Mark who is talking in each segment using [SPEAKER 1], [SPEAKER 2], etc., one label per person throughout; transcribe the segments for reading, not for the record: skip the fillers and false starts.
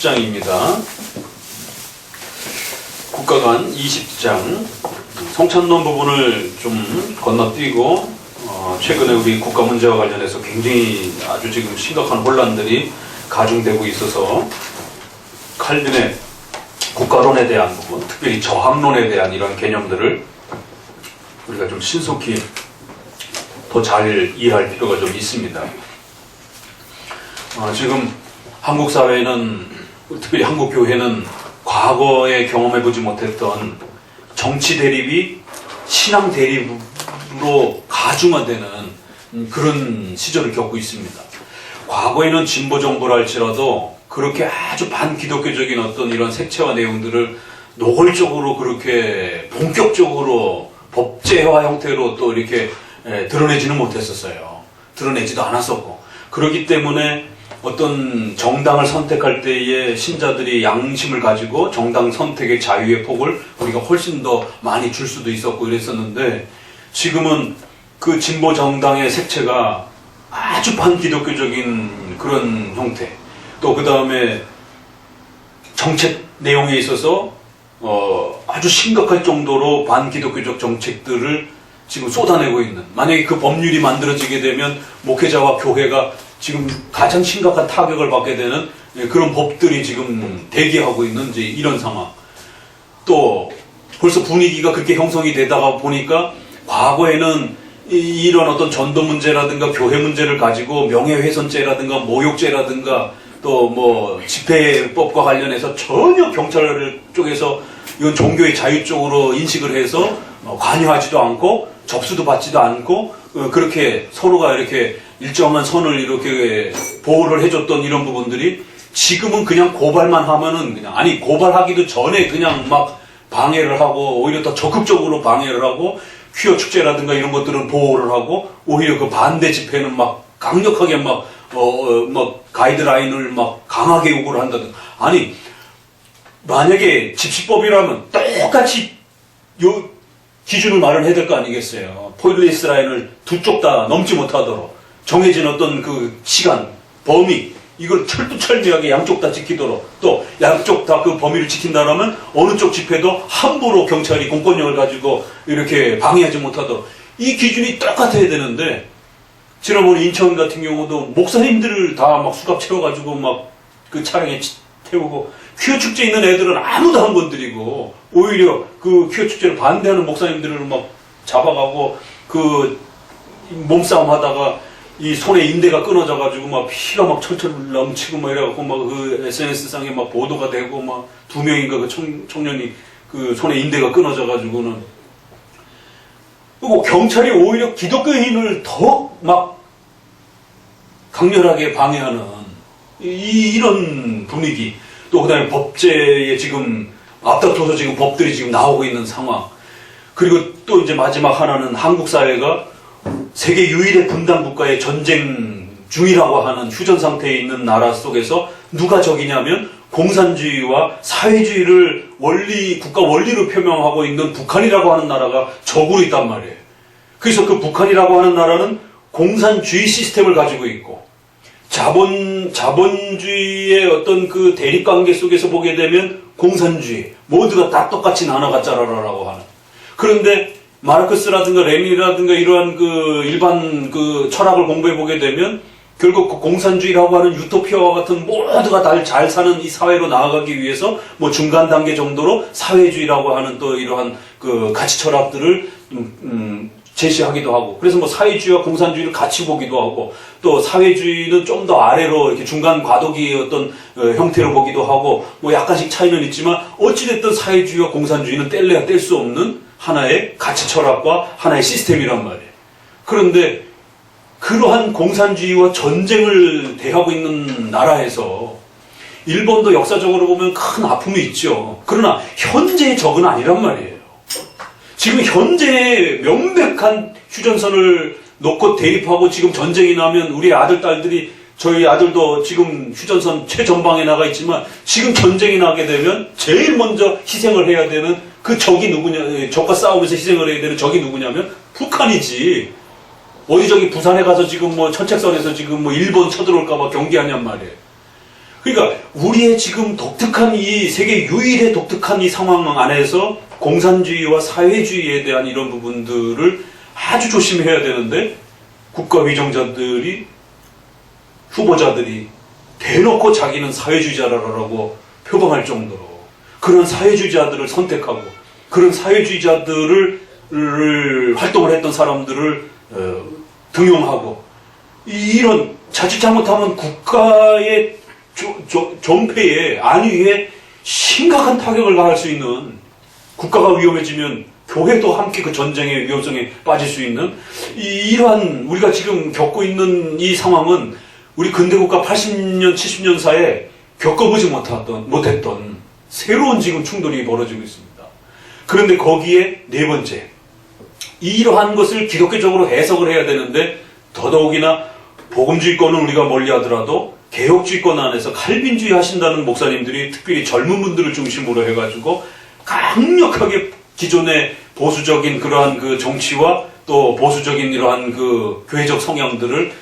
[SPEAKER 1] 20장입니다. 국가관 20장 성찬론 부분을 좀 건너뛰고 최근에 우리 국가 문제와 관련해서 굉장히 아주 지금 심각한 혼란들이 가중되고 있어서 칼빈의 국가론에 대한 부분, 특별히 저항론에 대한 이런 개념들을 우리가 좀 신속히 더 잘 이해할 필요가 좀 있습니다. 지금 한국 사회는, 특별히 한국 교회는 과거에 경험해보지 못했던 정치 대립이 신앙 대립으로 가중화되는 그런 시절을 겪고 있습니다. 과거에는 진보 정부라 할지라도 그렇게 아주 반기독교적인 어떤 이런 색채와 내용들을 노골적으로 그렇게 본격적으로 법제화 형태로 또 이렇게 드러내지는 못했었어요. 드러내지도 않았었고, 그렇기 때문에 어떤 정당을 선택할 때에 신자들이 양심을 가지고 정당 선택의 자유의 폭을 우리가 훨씬 더 많이 줄 수도 있었고 이랬었는데, 지금은 그 진보 정당의 색채가 아주 반기독교적인 그런 형태, 또 그 다음에 정책 내용에 있어서 아주 심각할 정도로 반기독교적 정책들을 지금 쏟아내고 있는, 만약에 그 법률이 만들어지게 되면 목회자와 교회가 지금 가장 심각한 타격을 받게 되는 그런 법들이 지금 대기하고 있는 이제 이런 상황. 또 벌써 분위기가 그렇게 형성이 되다가 보니까 과거에는 이런 어떤 전도 문제라든가 교회 문제를 가지고 명예훼손죄라든가 모욕죄라든가 또 뭐 집회법과 관련해서 전혀 경찰 쪽에서 이건 종교의 자유 쪽으로 인식을 해서 관여하지도 않고 접수도 받지도 않고 그렇게 서로가 이렇게 일정한 선을 이렇게 보호를 해줬던 이런 부분들이 지금은 그냥 고발만 하면은 그냥, 아니 고발하기도 전에 그냥 막 방해를 하고 오히려 더 적극적으로 방해를 하고, 퀴어 축제라든가 이런 것들은 보호를 하고 오히려 그 반대 집회는 막 강력하게 막 가이드라인을 막 강하게 요구를 한다든가. 아니 만약에 집시법이라면 똑같이 요 기준을 마련해야 될 거 아니겠어요. 폴리스 라인을 두 쪽 다 넘지 못하도록 정해진 어떤 그 시간, 범위, 이걸 철두철미하게 양쪽 다 지키도록, 또 양쪽 다 그 범위를 지킨다면 어느 쪽 집회도 함부로 경찰이 공권력을 가지고 이렇게 방해하지 못하도록 이 기준이 똑같아야 되는데, 지난번 인천 같은 경우도 목사님들을 다 막 수갑 채워가지고 막 그 차량에 태우고, 퀴어 축제 있는 애들은 아무도 안 건드리고 오히려 그 퀴어 축제를 반대하는 목사님들을 막 잡아가고 그 몸싸움 하다가 이 손에 인대가 끊어져가지고 막 피가 막 철철 넘치고 막 이래갖고 막 그 SNS상에 막 보도가 되고, 막 2명인가 그 청년이 그 손에 인대가 끊어져가지고는, 그리고 경찰이 오히려 기독교인을 더 막 강렬하게 방해하는 이런 분위기, 또 그 다음에 법제에 지금 앞다퉈서 지금 법들이 지금 나오고 있는 상황, 그리고 또 이제 마지막 하나는 한국 사회가 세계 유일의 분단 국가의 전쟁 중이라고 하는 휴전 상태에 있는 나라 속에서 누가 적이냐면 공산주의와 사회주의를 국가 원리로 표명하고 있는 북한이라고 하는 나라가 적으로 있단 말이에요. 그래서 그 북한이라고 하는 나라는 공산주의 시스템을 가지고 있고, 자본주의의 어떤 그 대립관계 속에서 보게 되면 공산주의, 모두가 다 똑같이 나눠가짜라라고 하는. 그런데 마르크스라든가 레닌이라든가 이러한 그 일반 그 철학을 공부해 보게 되면 결국 그 공산주의라고 하는 유토피아와 같은 모두가 다 잘 사는 이 사회로 나아가기 위해서 뭐 중간 단계 정도로 사회주의라고 하는 또 이러한 그 가치 철학들을 제시하기도 하고, 그래서 뭐 사회주의와 공산주의를 같이 보기도 하고, 또 사회주의는 좀 더 아래로 이렇게 중간 과도기의 어떤 형태로 보기도 하고, 뭐 약간씩 차이는 있지만 어찌됐든 사회주의와 공산주의는 뗄래야 뗄 수 없는 하나의 가치 철학과 하나의 시스템이란 말이에요. 그런데 그러한 공산주의와 전쟁을 대하고 있는 나라에서 일본도 역사적으로 보면 큰 아픔이 있죠. 그러나 현재의 적은 아니란 말이에요. 지금 현재의 명백한 휴전선을 놓고 대립하고 지금 전쟁이 나면 우리 아들, 딸들이, 저희 아들도 지금 휴전선 최전방에 나가 있지만 지금 전쟁이 나게 되면 제일 먼저 희생을 해야 되는 그 적이 누구냐, 적과 싸우면서 희생을 해야 되는 적이 누구냐면 북한이지. 어디 저기 부산에 가서 지금 뭐 천책선에서 지금 뭐 일본 쳐들어올까봐 경계하냔 말이에요. 그러니까 우리의 지금 독특한 이 세계 유일의 독특한 이 상황 안에서 공산주의와 사회주의에 대한 이런 부분들을 아주 조심해야 되는데 국가 위정자들이 후보자들이 대놓고 자기는 사회주의자라고 표방할 정도로 그런 사회주의자들을 선택하고 그런 사회주의자들을 활동을 했던 사람들을 등용하고 이런 자칫 잘못하면 국가의 존폐에 안위에 심각한 타격을 가할 수 있는 국가가 위험해지면 교회도 함께 그 전쟁의 위험성에 빠질 수 있는 이러한 우리가 지금 겪고 있는 이 상황은 우리 근대국가 80년, 70년 사이에 겪어보지 못했던 새로운 지금 충돌이 벌어지고 있습니다. 그런데 거기에 네 번째, 이러한 것을 기독교적으로 해석을 해야 되는데 더더욱이나 복음주의권은 우리가 멀리하더라도 개혁주의권 안에서 칼빈주의 하신다는 목사님들이 특별히 젊은 분들을 중심으로 해가지고 강력하게 기존의 보수적인 그러한 그 정치와 또 보수적인 이러한 그 교회적 성향들을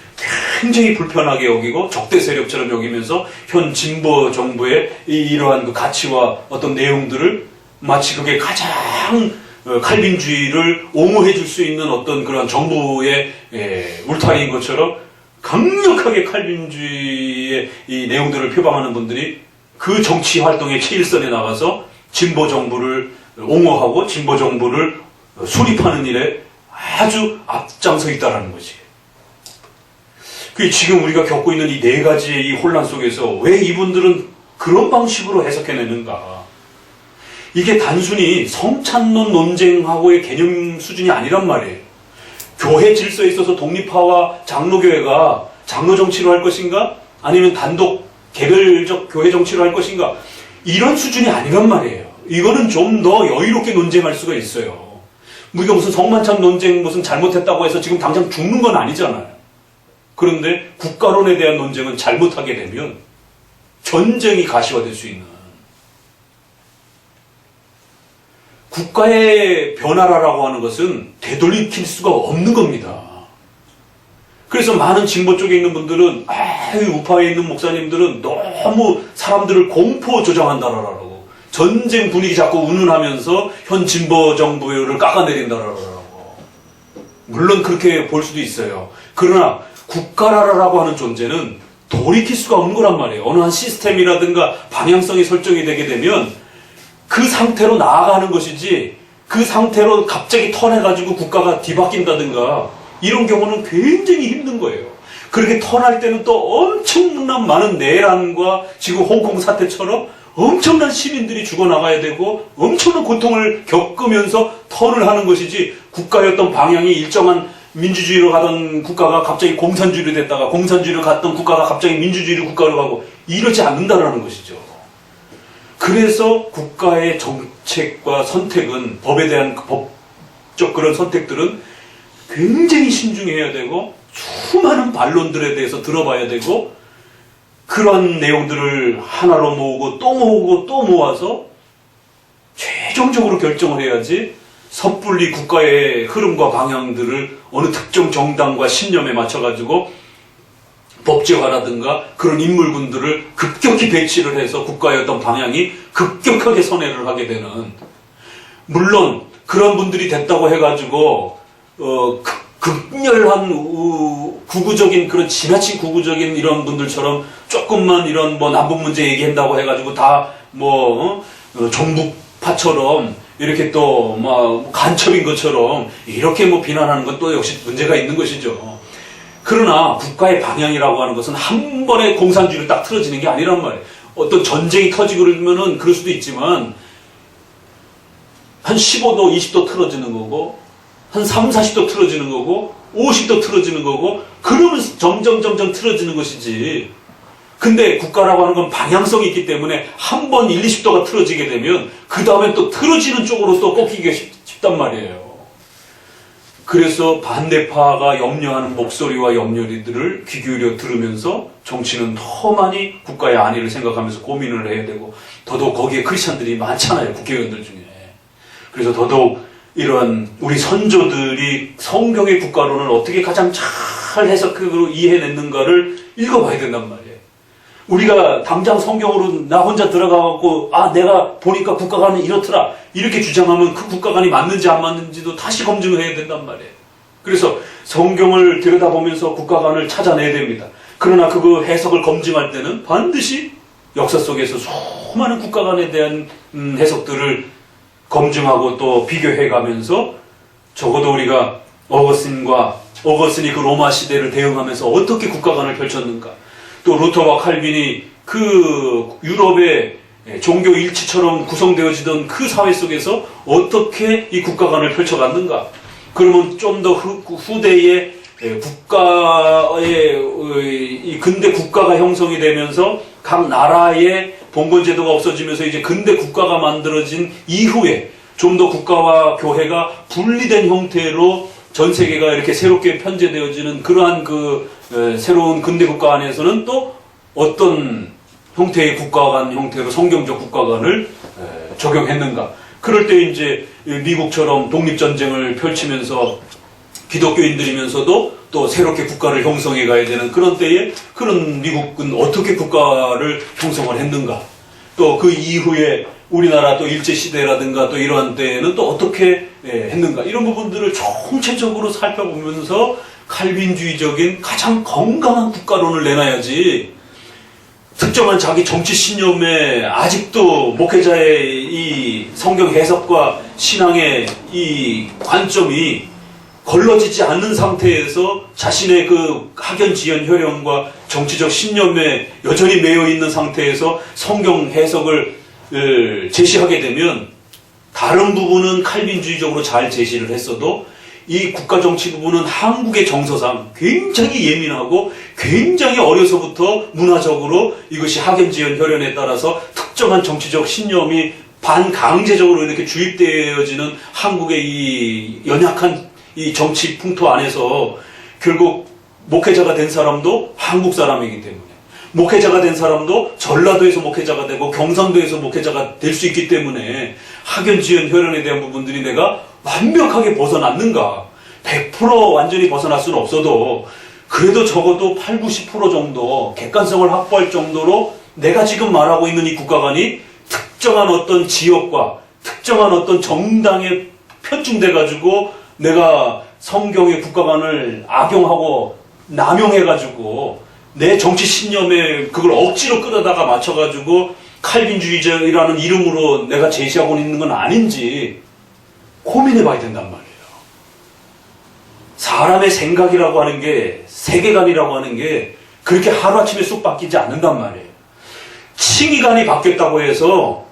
[SPEAKER 1] 굉장히 불편하게 여기고 적대 세력처럼 여기면서 현 진보 정부의 이러한 그 가치와 어떤 내용들을 마치 그게 가장 칼빈주의를 옹호해 줄 수 있는 어떤 그런 정부의 울타리인 것처럼 강력하게 칼빈주의의 이 내용들을 표방하는 분들이 그 정치 활동의 최일선에 나가서 진보 정부를 옹호하고 진보 정부를 수립하는 일에 아주 앞장서 있다라는 거지. 그 지금 우리가 겪고 있는 이 네 가지의 이 혼란 속에서 왜 이분들은 그런 방식으로 해석해내는가? 이게 단순히 성찬론 논쟁하고의 개념 수준이 아니란 말이에요. 교회 질서에 있어서 독립파와 장로교회가 장로 정치로 할 것인가? 아니면 단독 개별적 교회 정치로 할 것인가? 이런 수준이 아니란 말이에요. 이거는 좀 더 여유롭게 논쟁할 수가 있어요. 우리가 무슨 성만찬 논쟁 무슨 잘못했다고 해서 지금 당장 죽는 건 아니잖아요. 그런데 국가론에 대한 논쟁은 잘못하게 되면 전쟁이 가시화될 수 있는 국가의 변화라고 하는 것은 되돌이킬 수가 없는 겁니다. 그래서 많은 진보 쪽에 있는 분들은 우파에 있는 목사님들은 너무 사람들을 공포 조장한다라고 전쟁 분위기 자꾸 운운하면서 현 진보 정부를 깎아내린다라고 물론 그렇게 볼 수도 있어요. 그러나 국가라고 하는 존재는 돌이킬 수가 없는 거란 말이에요. 어느 한 시스템이라든가 방향성이 설정이 되게 되면 그 상태로 나아가는 것이지 그 상태로 갑자기 턴해가지고 국가가 뒤바뀐다든가 이런 경우는 굉장히 힘든 거예요. 그렇게 턴할 때는 또 엄청난 많은 내란과 지금 홍콩 사태처럼 엄청난 시민들이 죽어나가야 되고 엄청난 고통을 겪으면서 턴을 하는 것이지 국가의 어떤 방향이 일정한 민주주의로 가던 국가가 갑자기 공산주의로 됐다가 공산주의로 갔던 국가가 갑자기 민주주의로 국가로 가고 이러지 않는다라는 것이죠. 그래서 국가의 정책과 선택은 법에 대한 법적 그런 선택들은 굉장히 신중해야 되고 수많은 반론들에 대해서 들어봐야 되고 그런 내용들을 하나로 모으고 또 모으고 또 모아서 최종적으로 결정을 해야지 섣불리 국가의 흐름과 방향들을 어느 특정 정당과 신념에 맞춰가지고 법제화라든가 그런 인물군들을 급격히 배치를 해서 국가의 어떤 방향이 급격하게 선회를 하게 되는 물론 그런 분들이 됐다고 해가지고 극렬한 구구적인 그런 지나친 구구적인 이런 분들처럼 조금만 이런 뭐 남북 문제 얘기한다고 해가지고 다 뭐 종북파처럼 이렇게 또 뭐 간첩인 것처럼 이렇게 뭐 비난하는 건 또 역시 문제가 있는 것이죠. 그러나 국가의 방향이라고 하는 것은 한 번에 공산주의를 딱 틀어지는 게 아니란 말이에요. 어떤 전쟁이 터지고 그러면은 그럴 수도 있지만 한 15도, 20도 틀어지는 거고 한 3, 40도 틀어지는 거고 50도 틀어지는 거고 그러면서 점점 틀어지는 것이지. 근데 국가라고 하는 건 방향성이 있기 때문에 한 번 1, 20도가 틀어지게 되면 그 다음에 또 틀어지는 쪽으로 또 꺾이기가 쉽단 말이에요. 그래서 반대파가 염려하는 목소리와 염려들을 귀 기울여 들으면서 정치는 더 많이 국가의 안위를 생각하면서 고민을 해야 되고 더더욱 거기에 크리스찬들이 많잖아요. 국회의원들 중에. 그래서 더더욱 이러한 우리 선조들이 성경의 국가론을 어떻게 가장 잘 해석으로 이해냈는가를 읽어봐야 된단 말이에요. 우리가 당장 성경으로 나 혼자 들어가갖고 내가 보니까 국가관은 이렇더라 이렇게 주장하면 그 국가관이 맞는지 안 맞는지도 다시 검증해야 된단 말이에요. 그래서 성경을 들여다보면서 국가관을 찾아내야 됩니다. 그러나 그 해석을 검증할 때는 반드시 역사 속에서 수많은 국가관에 대한 해석들을 검증하고 또 비교해가면서 적어도 우리가 어거스틴이 그 로마 시대를 대응하면서 어떻게 국가관을 펼쳤는가, 또 루터와 칼빈이 그 유럽의 종교 일치처럼 구성되어지던 그 사회 속에서 어떻게 이 국가관을 펼쳐갔는가. 그러면 좀 더 후대의 국가의 이 근대 국가가 형성이 되면서 각 나라의 봉건제도가 없어지면서 이제 근대 국가가 만들어진 이후에 좀 더 국가와 교회가 분리된 형태로 전 세계가 이렇게 새롭게 편제되어지는 그러한 새로운 근대 국가 안에서는 또 어떤 형태의 국가관 형태로 성경적 국가관을 적용했는가. 그럴 때 이제 미국처럼 독립전쟁을 펼치면서 기독교인들이면서도 또 새롭게 국가를 형성해 가야 되는 그런 때에 그런 미국은 어떻게 국가를 형성을 했는가. 또 그 이후에 우리나라 또 일제시대라든가 또 이러한 때에는 또 어떻게 했는가. 이런 부분들을 총체적으로 살펴보면서 칼빈주의적인 가장 건강한 국가론을 내놔야지 특정한 자기 정치 신념에 아직도 목회자의 이 성경 해석과 신앙의 이 관점이 걸러지지 않는 상태에서 자신의 그 학연지연 혈연과 정치적 신념에 여전히 매여 있는 상태에서 성경 해석을 제시하게 되면 다른 부분은 칼빈주의적으로 잘 제시를 했어도 이 국가정치 부분은 한국의 정서상 굉장히 예민하고 굉장히 어려서부터 문화적으로 이것이 학연지연 혈연에 따라서 특정한 정치적 신념이 반강제적으로 이렇게 주입되어지는 한국의 이 연약한 이 정치 풍토 안에서 결국 목회자가 된 사람도 한국 사람이기 때문에 목회자가 된 사람도 전라도에서 목회자가 되고 경상도에서 목회자가 될 수 있기 때문에 학연지연 혈연에 대한 부분들이 내가 완벽하게 벗어났는가. 100% 완전히 벗어날 수는 없어도 그래도 적어도 8, 90% 정도 객관성을 확보할 정도로 내가 지금 말하고 있는 이 국가관이 특정한 어떤 지역과 특정한 어떤 정당에 편중돼가지고 내가 성경의 국가관을 악용하고 남용해가지고 내 정치 신념에 그걸 억지로 끌어다가 맞춰가지고 칼빈주의자라는 이름으로 내가 제시하고 있는 건 아닌지 고민해봐야 된단 말이에요. 사람의 생각이라고 하는 게, 세계관이라고 하는 게 그렇게 하루아침에 쑥 바뀌지 않는단 말이에요. 칭의관이 바뀌었다고 해서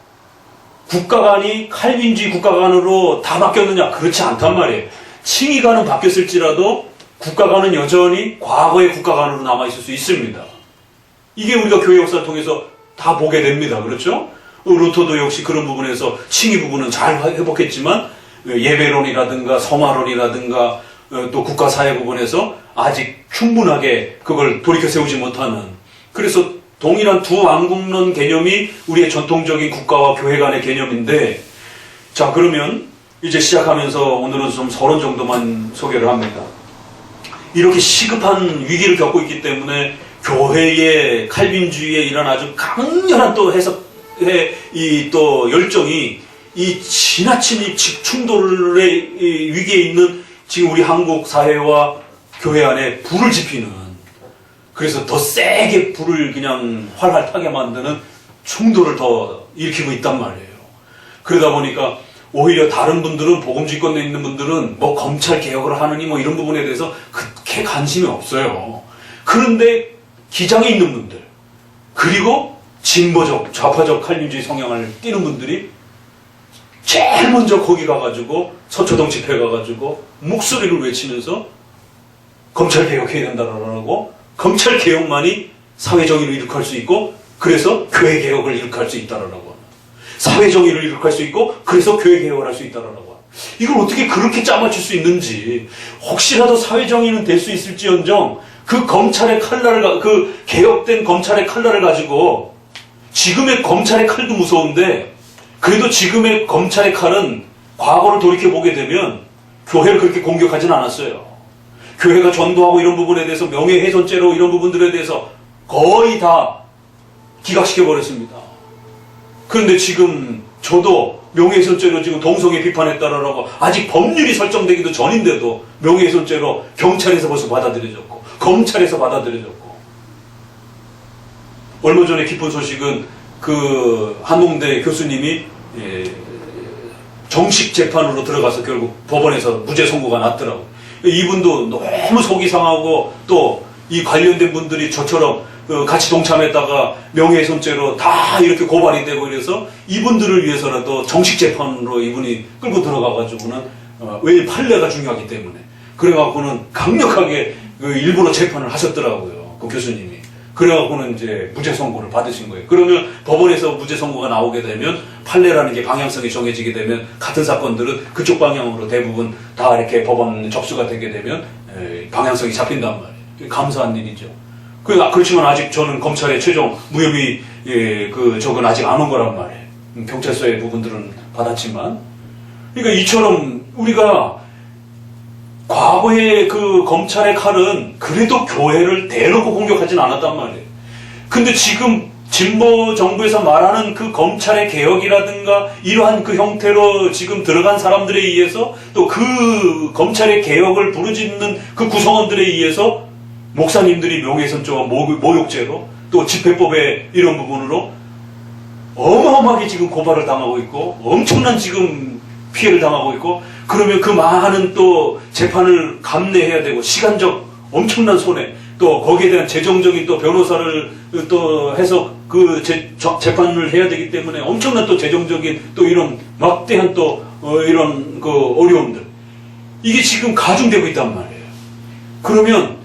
[SPEAKER 1] 국가관이 칼빈주의 국가관으로 다 바뀌었느냐? 그렇지 않단 말이에요. 칭의관은 바뀌었을지라도 국가관은 여전히 과거의 국가관으로 남아있을 수 있습니다. 이게 우리가 교회 역사를 통해서 다 보게 됩니다. 그렇죠? 루터도 역시 그런 부분에서 칭의 부분은 잘 회복했지만 예배론이라든가 성화론이라든가 또 국가사회 부분에서 아직 충분하게 그걸 돌이켜 세우지 못하는, 그래서 동일한 두 왕국론 개념이 우리의 전통적인 국가와 교회 간의 개념인데, 자 그러면 이제 시작하면서 오늘은 좀 서론 정도만 소개를 합니다. 이렇게 시급한 위기를 겪고 있기 때문에 교회의 칼빈주의에 이런 아주 강렬한 또 해석의 이 또 열정이 이 지나친 이 충돌의 위기에 있는 지금 우리 한국 사회와 교회 안에 불을 지피는, 그래서 더 세게 불을 그냥 활활 타게 만드는 충돌을 더 일으키고 있단 말이에요. 그러다 보니까 오히려 다른 분들은, 복음주의권에 있는 분들은 뭐 검찰 개혁을 하느니 뭐 이런 부분에 대해서 그렇게 관심이 없어요. 그런데 기장에 있는 분들, 그리고 진보적, 좌파적 칼빈주의 성향을 띠는 분들이 제일 먼저 거기 가가지고 서초동 집회 가가지고 목소리를 외치면서 검찰 개혁해야 된다라고, 검찰 개혁만이 사회정의를 일으킬 수 있고 그래서 교회 개혁을 일으킬 수 있다라고, 사회정의를 일으킬 수 있고 그래서 교회 개혁을 할 수 있다라고. 이걸 어떻게 그렇게 짜맞출 수 있는지, 혹시라도 사회정의는 될 수 있을지언정 그 검찰의 칼날을, 그 개혁된 검찰의 칼날을 가지고, 지금의 검찰의 칼도 무서운데 그래도 지금의 검찰의 칼은 과거를 돌이켜보게 되면 교회를 그렇게 공격하진 않았어요. 교회가 전도하고 이런 부분에 대해서 명예훼손죄로 이런 부분들에 대해서 거의 다 기각시켜버렸습니다. 그런데 지금 저도 명예훼손죄로 지금 동성애 비판에 따르라고 아직 법률이 설정되기도 전인데도 명예훼손죄로 경찰에서 벌써 받아들여졌고 검찰에서 받아들여졌고, 얼마 전에 기쁜 소식은 그 한동대 교수님이 정식 재판으로 들어가서 결국 법원에서 무죄 선고가 났더라고요. 이분도 너무 속이 상하고 또 이 관련된 분들이 저처럼 같이 동참했다가 명예훼손죄로 다 이렇게 고발이 되고 이래서 이분들을 위해서라도 정식 재판으로 이분이 끌고 들어가가지고는 왜 판례가 중요하기 때문에 그래갖고는 강력하게 일부러 재판을 하셨더라고요. 그 교수님이. 그래갖고는 이제 무죄 선고를 받으신 거예요. 그러면 법원에서 무죄 선고가 나오게 되면 판례라는 게 방향성이 정해지게 되면 같은 사건들은 그쪽 방향으로 대부분 다 이렇게 법원 접수가 되게 되면 방향성이 잡힌단 말이에요. 감사한 일이죠. 그렇지만 아직 저는 검찰의 최종 무혐의 저건 아직 안 온 거란 말이에요. 경찰서의 부분들은 받았지만, 그러니까 이처럼 우리가 과거에 그 검찰의 칼은 그래도 교회를 대놓고 공격하진 않았단 말이에요. 근데 지금 진보 정부에서 말하는 그 검찰의 개혁이라든가 이러한 그 형태로 지금 들어간 사람들에 의해서 또 그 검찰의 개혁을 부르짖는 그 구성원들에 의해서 목사님들이 명예훼손죄와 모욕죄로 또 집회법의 이런 부분으로 어마어마하게 지금 고발을 당하고 있고 엄청난 지금 피해를 당하고 있고, 그러면 그 많은 또 재판을 감내해야 되고 시간적 엄청난 손해, 또 거기에 대한 재정적인 또 변호사를 또 해서 그 재판을 해야 되기 때문에 엄청난 또 재정적인 또 이런 막대한 또 이런 그 어려움들, 이게 지금 가중되고 있단 말이에요. 그러면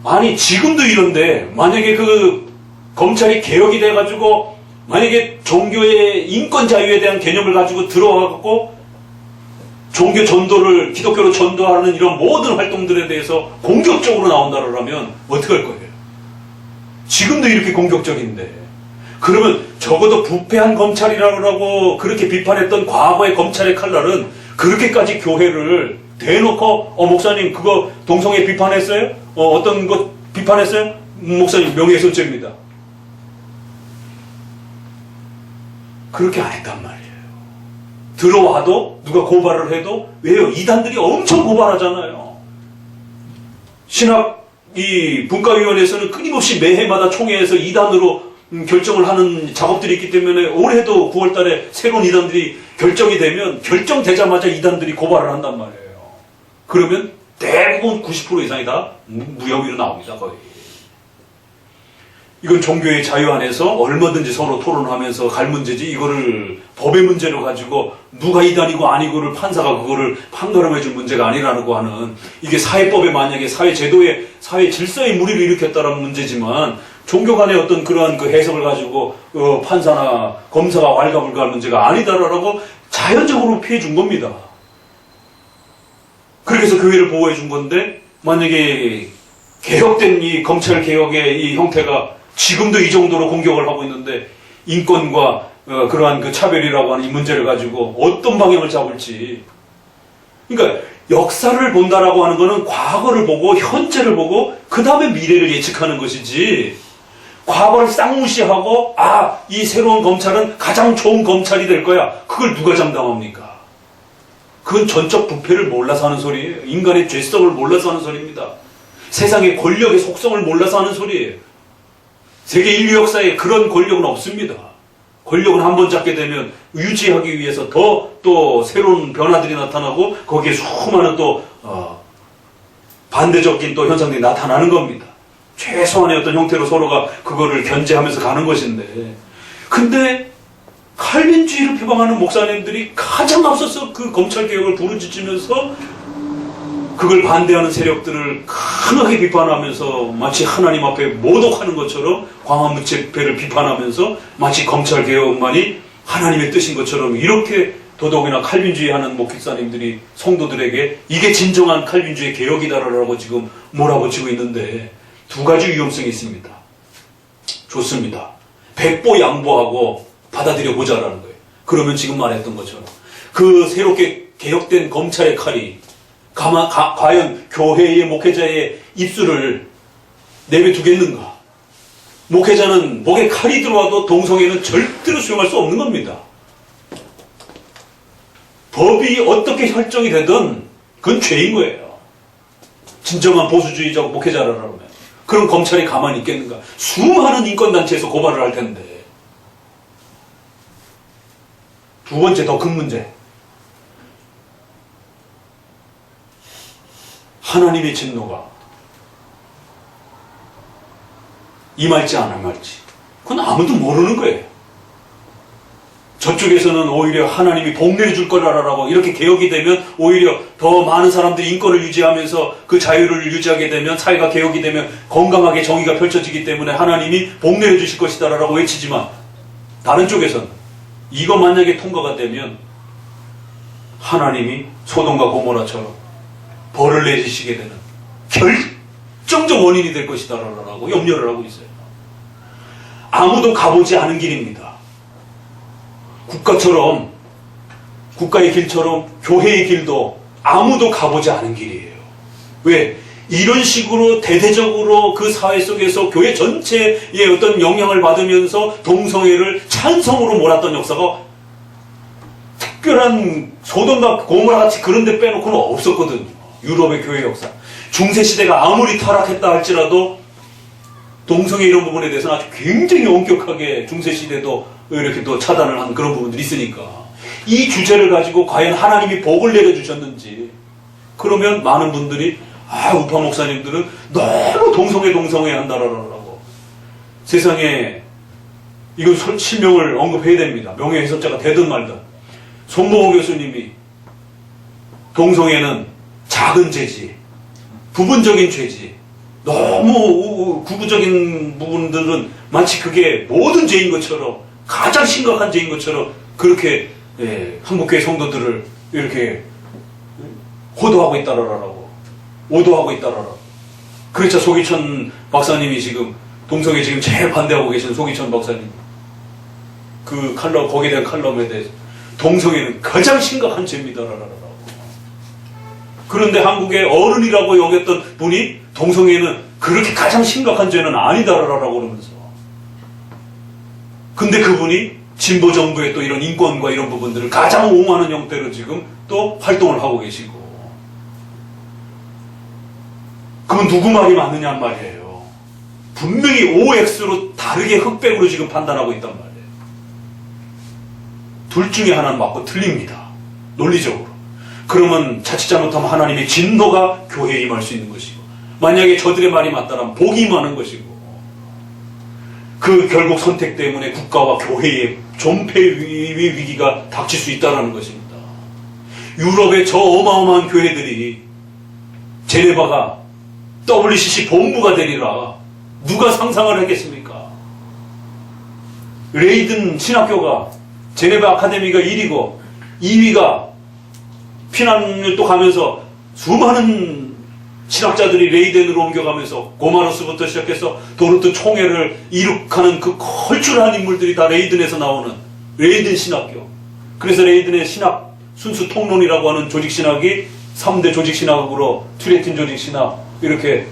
[SPEAKER 1] 아니 지금도 이런데 만약에 그 검찰이 개혁이 돼가지고 만약에 종교의 인권 자유에 대한 개념을 가지고 들어와갖고 종교 전도를 기독교로 전도하는 이런 모든 활동들에 대해서 공격적으로 나온다라면 어떻게 할 거예요? 지금도 이렇게 공격적인데, 그러면 적어도 부패한 검찰이라고 그렇게 비판했던 과거의 검찰의 칼날은 그렇게까지 교회를 대놓고 목사님 그거 동성애 비판했어요? 어떤 것 비판했어요? 목사님 명예훼손죄입니다. 그렇게 안 했단 말이에요. 들어와도 누가 고발을 해도 왜요? 이단들이 엄청 고발하잖아요. 신학 이 분과위원회에서는 끊임없이 매해마다 총회에서 이단으로 결정을 하는 작업들이 있기 때문에 올해도 9월달에 새로운 이단들이 결정이 되면 결정되자마자 이단들이 고발을 한단 말이에요. 그러면 대부분 90% 이상이 다 무혐의로 나옵니다. 거의. 이건 종교의 자유 안에서 얼마든지 서로 토론하면서 갈 문제지, 이거를 법의 문제로 가지고 누가 이단이고 아니고를 판사가 그거를 판가름해 줄 문제가 아니라고 하는, 이게 사회법에 만약에 사회 제도에 사회 질서에 무리를 일으켰다라는 문제지만 종교 간의 어떤 그러한 그 해석을 가지고 판사나 검사가 왈가불가할 문제가 아니다라고 자연적으로 피해 준 겁니다. 그렇게 해서 교회를 보호해 준 건데, 만약에 개혁된 이 검찰 개혁의 이 형태가 지금도 이 정도로 공격을 하고 있는데, 인권과 그러한 그 차별이라고 하는 이 문제를 가지고 어떤 방향을 잡을지. 그러니까 역사를 본다라고 하는 거는 과거를 보고 현재를 보고 그 다음에 미래를 예측하는 것이지, 과거를 쌍무시하고 이 새로운 검찰은 가장 좋은 검찰이 될 거야, 그걸 누가 장담합니까? 그건 전적 부패를 몰라서 하는 소리예요. 인간의 죄성을 몰라서 하는 소리입니다. 세상의 권력의 속성을 몰라서 하는 소리예요. 세계 인류 역사에 그런 권력은 없습니다. 권력은 한번 잡게 되면 유지하기 위해서 더 또 새로운 변화들이 나타나고 거기에 수많은 또 반대적인 또 현상들이 나타나는 겁니다. 최소한의 어떤 형태로 서로가 그거를 견제하면서 가는 것인데, 근데 칼빈주의를 표방하는 목사님들이 가장 앞서서 그 검찰개혁을 부르짖으면서 그걸 반대하는 세력들을 강하게 비판하면서 마치 하나님 앞에 모독하는 것처럼 광화문집회를 비판하면서 마치 검찰개혁만이 하나님의 뜻인 것처럼 이렇게 더더욱이나 칼빈주의 하는 목사님들이 성도들에게 이게 진정한 칼빈주의 개혁이다라고 지금 몰아붙이고 있는데, 두 가지 위험성이 있습니다. 좋습니다. 백보 양보하고 받아들여 보자라는 거예요. 그러면 지금 말했던 것처럼 그 새롭게 개혁된 검찰의 칼이 과연 교회의 목회자의 입술을 내버려두겠는가? 목회자는 목에 칼이 들어와도 동성애는 절대로 수용할 수 없는 겁니다. 법이 어떻게 설정이 되든 그건 죄인 거예요. 진정한 보수주의자고 목회자라면. 그럼 검찰이 가만히 있겠는가? 수많은 인권단체에서 고발을 할 텐데. 두 번째 더 큰 문제. 하나님의 진노가 임할지 안 임할지 그건 아무도 모르는 거예요. 저쪽에서는 오히려 하나님이 복 내줄 거라라고 이렇게 개혁이 되면 오히려 더 많은 사람들이 인권을 유지하면서 그 자유를 유지하게 되면 사회가 개혁이 되면 건강하게 정의가 펼쳐지기 때문에 하나님이 복 내주실 것이다라고 외치지만 다른 쪽에서는 이거 만약에 통과가 되면 하나님이 소돔과 고모라처럼 벌을 내주시게 되는 결정적 원인이 될 것이다라고 염려를 하고 있어요. 아무도 가보지 않은 길입니다. 국가처럼, 국가의 길처럼 교회의 길도 아무도 가보지 않은 길이에요. 왜? 이런 식으로 대대적으로 그 사회 속에서 교회 전체의 어떤 영향을 받으면서 동성애를 찬성으로 몰았던 역사가 특별한 소돔과 고모라 같이 그런 데 빼놓고는 없었거든요. 유럽의 교회 역사. 중세시대가 아무리 타락했다 할지라도 동성애 이런 부분에 대해서는 아주 굉장히 엄격하게 중세시대도 이렇게 또 차단을 한 그런 부분들이 있으니까 이 주제를 가지고 과연 하나님이 복을 내려주셨는지 그러면 많은 분들이 우파 목사님들은 너무 동성애 한다라고 세상에 이거 실명을 언급해야 됩니다. 명예훼손자가 되든 말든 손보호 교수님이 동성애는 작은 죄지 부분적인 죄지 너무 구구적인 부분들은 마치 그게 모든 죄인 것처럼 가장 심각한 죄인 것처럼 그렇게 한국교회 성도들을 이렇게 호도하고 있다라라고 오도하고 있다라라고. 그렇죠. 소기천 박사님이 지금 동성애 지금 제일 반대하고 계신 소기천 박사님 그 칼럼 거기에 대한 칼럼에 대해서 동성애는 가장 심각한 죄입니다라라고. 그런데 한국의 어른이라고 여겼던 분이 동성애는 그렇게 가장 심각한 죄는 아니다라고 그러면서 근데 그분이 진보 정부의 또 이런 인권과 이런 부분들을 가장 옹호하는 형태로 지금 또 활동을 하고 계시고 그건 누구 말이 맞느냐는 말이에요. 분명히 OX로 다르게 흑백으로 지금 판단하고 있단 말이에요. 둘 중에 하나는 맞고 틀립니다. 논리적으로. 그러면 자칫 잘못하면 하나님의 진노가 교회에 임할 수 있는 것이고 만약에 저들의 말이 맞다면 복이 임하는 것이고 그 결국 선택 때문에 국가와 교회의 존폐 위기가 닥칠 수 있다는 것입니다. 유럽의 저 어마어마한 교회들이 제네바가 WCC 본부가 되리라 누가 상상을 했겠습니까? 레이든 신학교가 제네바 아카데미가 1위고 2위가 피난을 또 가면서 수많은 신학자들이 레이덴으로 옮겨가면서 고마노스부터 시작해서 도르트 총회를 이룩하는 그 걸출한 인물들이 다 레이든에서 나오는 레이든 신학교. 그래서 레이든의 신학 순수 통론이라고 하는 조직신학이 3대 조직신학으로 튜레틴 조직신학 이렇게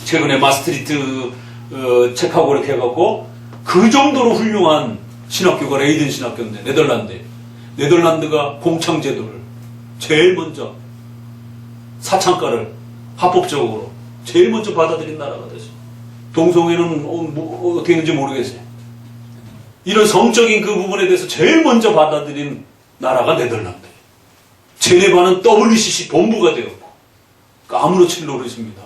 [SPEAKER 1] 최근에 마스트리트 책하고 이렇게 해갖고 그 정도로 훌륭한 신학교가 레이든 신학교인데 네덜란드가 공창제도를 제일 먼저 사창가를 합법적으로 제일 먼저 받아들인 나라가 됐어요. 동성애는 어떻게 했는지 모르겠어요. 이런 성적인 그 부분에 대해서 제일 먼저 받아들인 나라가 네덜란드예요. 제네바는 WCC 본부가 되었고 아무렇지를 노릇입니다.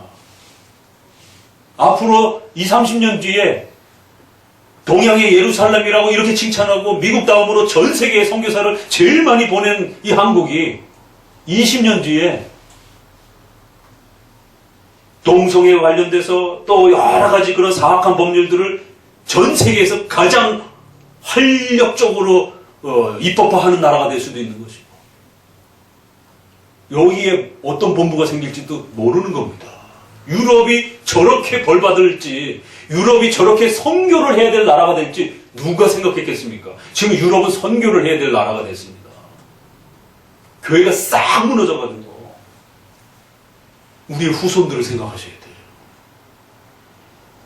[SPEAKER 1] 앞으로 20, 30년 뒤에 동양의 예루살렘이라고 이렇게 칭찬하고 미국 다음으로 전 세계의 선교사를 제일 많이 보낸 이 한국이 20년 뒤에 동성애와 관련돼서 또 여러 가지 그런 사악한 법률들을 전 세계에서 가장 활력적으로 입법화하는 나라가 될 수도 있는 것이고 여기에 어떤 본부가 생길지도 모르는 겁니다. 유럽이 저렇게 벌받을지 유럽이 저렇게 선교를 해야 될 나라가 될지 누가 생각했겠습니까? 지금 유럽은 선교를 해야 될 나라가 됐습니다. 교회가 싹 무너져가지고 우리의 후손들을 생각하셔야 돼요.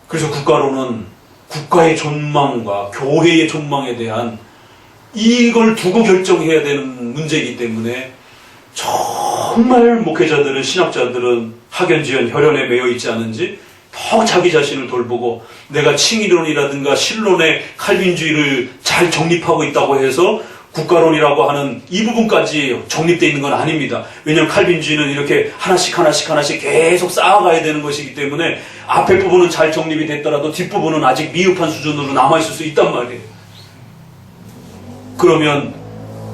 [SPEAKER 1] 그래서 국가의 존망과 교회의 존망에 대한 이걸 두고 결정해야 되는 문제이기 때문에 정말 목회자들은, 신학자들은 학연지연 혈연에 매여 있지 않은지 더 자기 자신을 돌보고, 내가 칭의론이라든가 신론의 칼빈주의를 잘 정립하고 있다고 해서 국가론이라고 하는 이 부분까지 정립되어 있는 건 아닙니다. 왜냐하면 칼빈주의는 이렇게 하나씩 계속 쌓아가야 되는 것이기 때문에 앞에 부분은 잘 정립이 됐더라도 뒷부분은 아직 미흡한 수준으로 남아있을 수 있단 말이에요. 그러면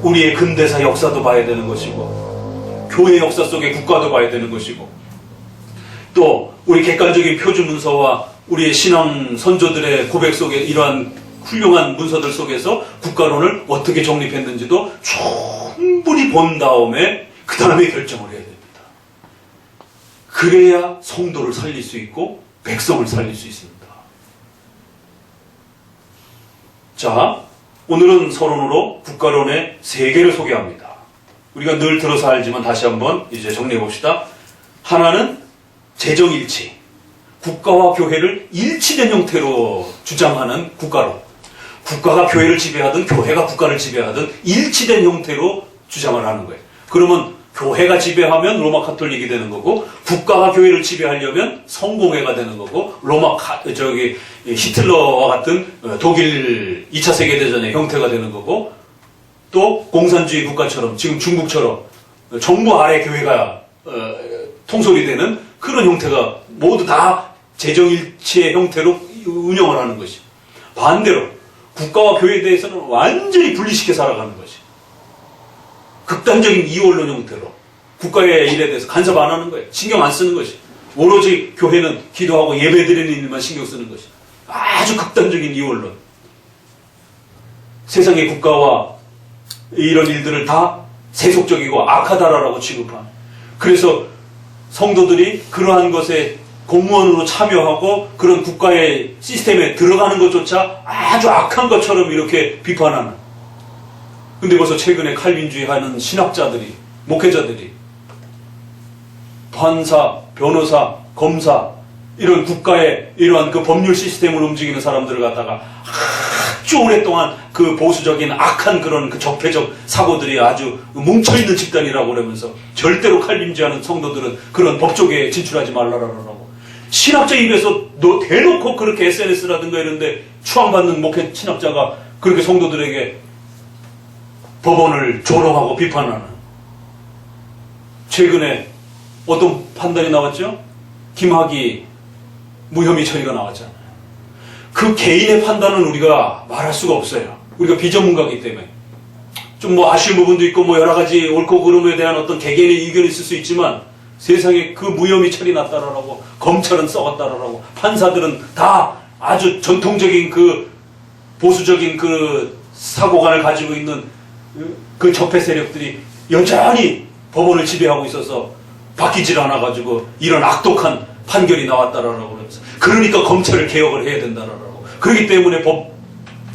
[SPEAKER 1] 우리의 근대사 역사도 봐야 되는 것이고, 교회 역사 속의 국가도 봐야 되는 것이고, 또 우리 객관적인 표준 문서와 우리의 신앙 선조들의 고백 속에 이러한 훌륭한 문서들 속에서 국가론을 어떻게 정립했는지도 충분히 본 다음에 그 다음에 결정을 해야 됩니다. 그래야 성도를 살릴 수 있고 백성을 살릴 수 있습니다. 자, 오늘은 서론으로 국가론의 세 개를 소개합니다. 우리가 늘 들어서 알지만 다시 한번 이제 정리해 봅시다. 하나는 재정일치, 국가와 교회를 일치된 형태로 주장하는 국가론. 국가가 교회를 지배하든 교회가 국가를 지배하든 일치된 형태로 주장을 하는 거예요. 그러면 교회가 지배하면 로마 카톨릭이 되는 거고, 국가가 교회를 지배하려면 성공회가 되는 거고, 히틀러와 같은 독일 2차 세계대전의 형태가 되는 거고, 또 공산주의 국가처럼 지금 중국처럼 정부 아래 교회가 통솔이 되는 그런 형태가 모두 다 재정일치의 형태로 운영을 하는 것이. 반대로 국가와 교회에 대해서는 완전히 분리시켜 살아가는 것이. 극단적인 이원론 형태로 국가의 일에 대해서 간섭 안 하는 거예요. 신경 안 쓰는 것이. 오로지 교회는 기도하고 예배 드리는 일만 신경 쓰는 것이. 아주 극단적인 이원론. 세상의 국가와 이런 일들을 다 세속적이고 악하다라고 취급하는. 그래서 성도들이 그러한 것에 공무원으로 참여하고 그런 국가의 시스템에 들어가는 것조차 아주 악한 것처럼 이렇게 비판하는. 근데 벌써 최근에 칼빈주의 하는 신학자들이, 목회자들이 판사, 변호사, 검사 이런 국가의 이러한 그 법률 시스템을 움직이는 사람들을 갖다가 아주 오랫동안 그 보수적인 악한 그런 그 적폐적 사고들이 아주 뭉쳐있는 집단이라고 그러면서 절대로 칼빈주의하는 성도들은 그런 법조계에 진출하지 말라라고. 신학자 입에서 대놓고 그렇게 SNS라든가 이런데 추앙받는 목회 신학자가 그렇게 성도들에게 법원을 조롱하고 비판하는. 최근에 어떤 판단이 나왔죠? 김학의 무혐의 처리가 나왔잖아요. 그 개인의 판단은 우리가 말할 수가 없어요. 우리가 비전문가이기 때문에. 좀 아쉬운 부분도 있고 여러 가지 옳고 그름에 대한 어떤 개개인의 의견이 있을 수 있지만, 세상에 그 무혐의 처리 났다라고, 검찰은 썩었다라고, 판사들은 다 아주 전통적인 그 보수적인 그 사고관을 가지고 있는 그 적폐 세력들이 여전히 법원을 지배하고 있어서 바뀌질 않아가지고 이런 악독한 판결이 나왔다라고 그러면서, 그러니까 검찰을 개혁을 해야 된다라고, 그렇기 때문에 법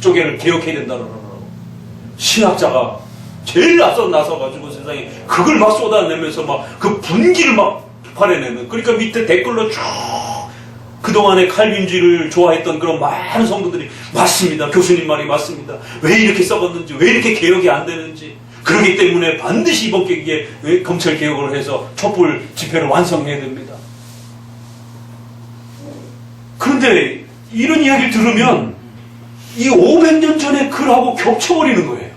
[SPEAKER 1] 쪽에를 개혁해야 된다라고. 신학자가 제일 앞서 나서가지고 세상에 그걸 막 쏟아내면서 막 그 분기를 막 발해내는. 그러니까 밑에 댓글로 쭉 그동안에 칼빈주의를 좋아했던 그런 많은 성도들이 맞습니다. 교수님 말이 맞습니다. 왜 이렇게 썩었는지, 왜 이렇게 개혁이 안 되는지. 그렇기 때문에 반드시 이번 계기에 검찰 개혁을 해서 촛불 집회를 완성해야 됩니다. 그런데 이런 이야기를 들으면 이 500년 전의 글하고 겹쳐버리는 거예요.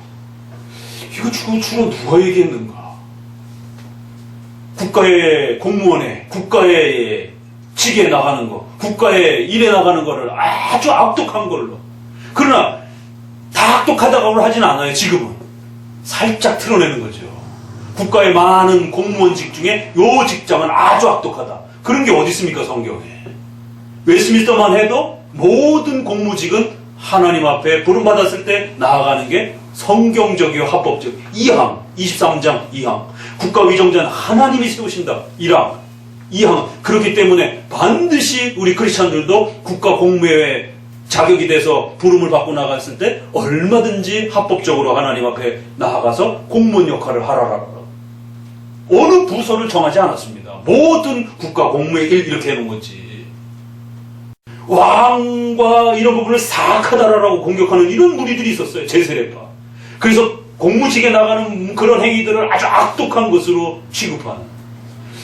[SPEAKER 1] 이거 주로 누가 얘기했는가? 국가의 공무원에, 국가의 직에 나가는 거, 국가의 일에 나가는 거를 아주 악독한 걸로. 그러나 다 악독하다고 하진 않아요. 지금은 살짝 드러내는 거죠. 국가의 많은 공무원직 중에 요 직장은 아주 악독하다. 그런 게 어디 있습니까, 성경에? 웨스트민스터만 해도 모든 공무직은 하나님 앞에 부름받았을 때 나아가는 게 성경적이요 합법적. 2항, 23장 2항. 국가위정자는 하나님이 세우신다. 1항, 2항. 그렇기 때문에 반드시 우리 크리스찬들도 국가 공무에 자격이 돼서 부름을 받고 나갔을 때 얼마든지 합법적으로 하나님 앞에 나아가서 공무원 역할을 하라라고. 어느 부서를 정하지 않았습니다. 모든 국가 공무의 일 이렇게 해놓은 거지. 왕과 이런 부분을 사악하다라고 공격하는 이런 무리들이 있었어요. 제세례파. 그래서 공무직에 나가는 그런 행위들을 아주 악독한 것으로 취급하는.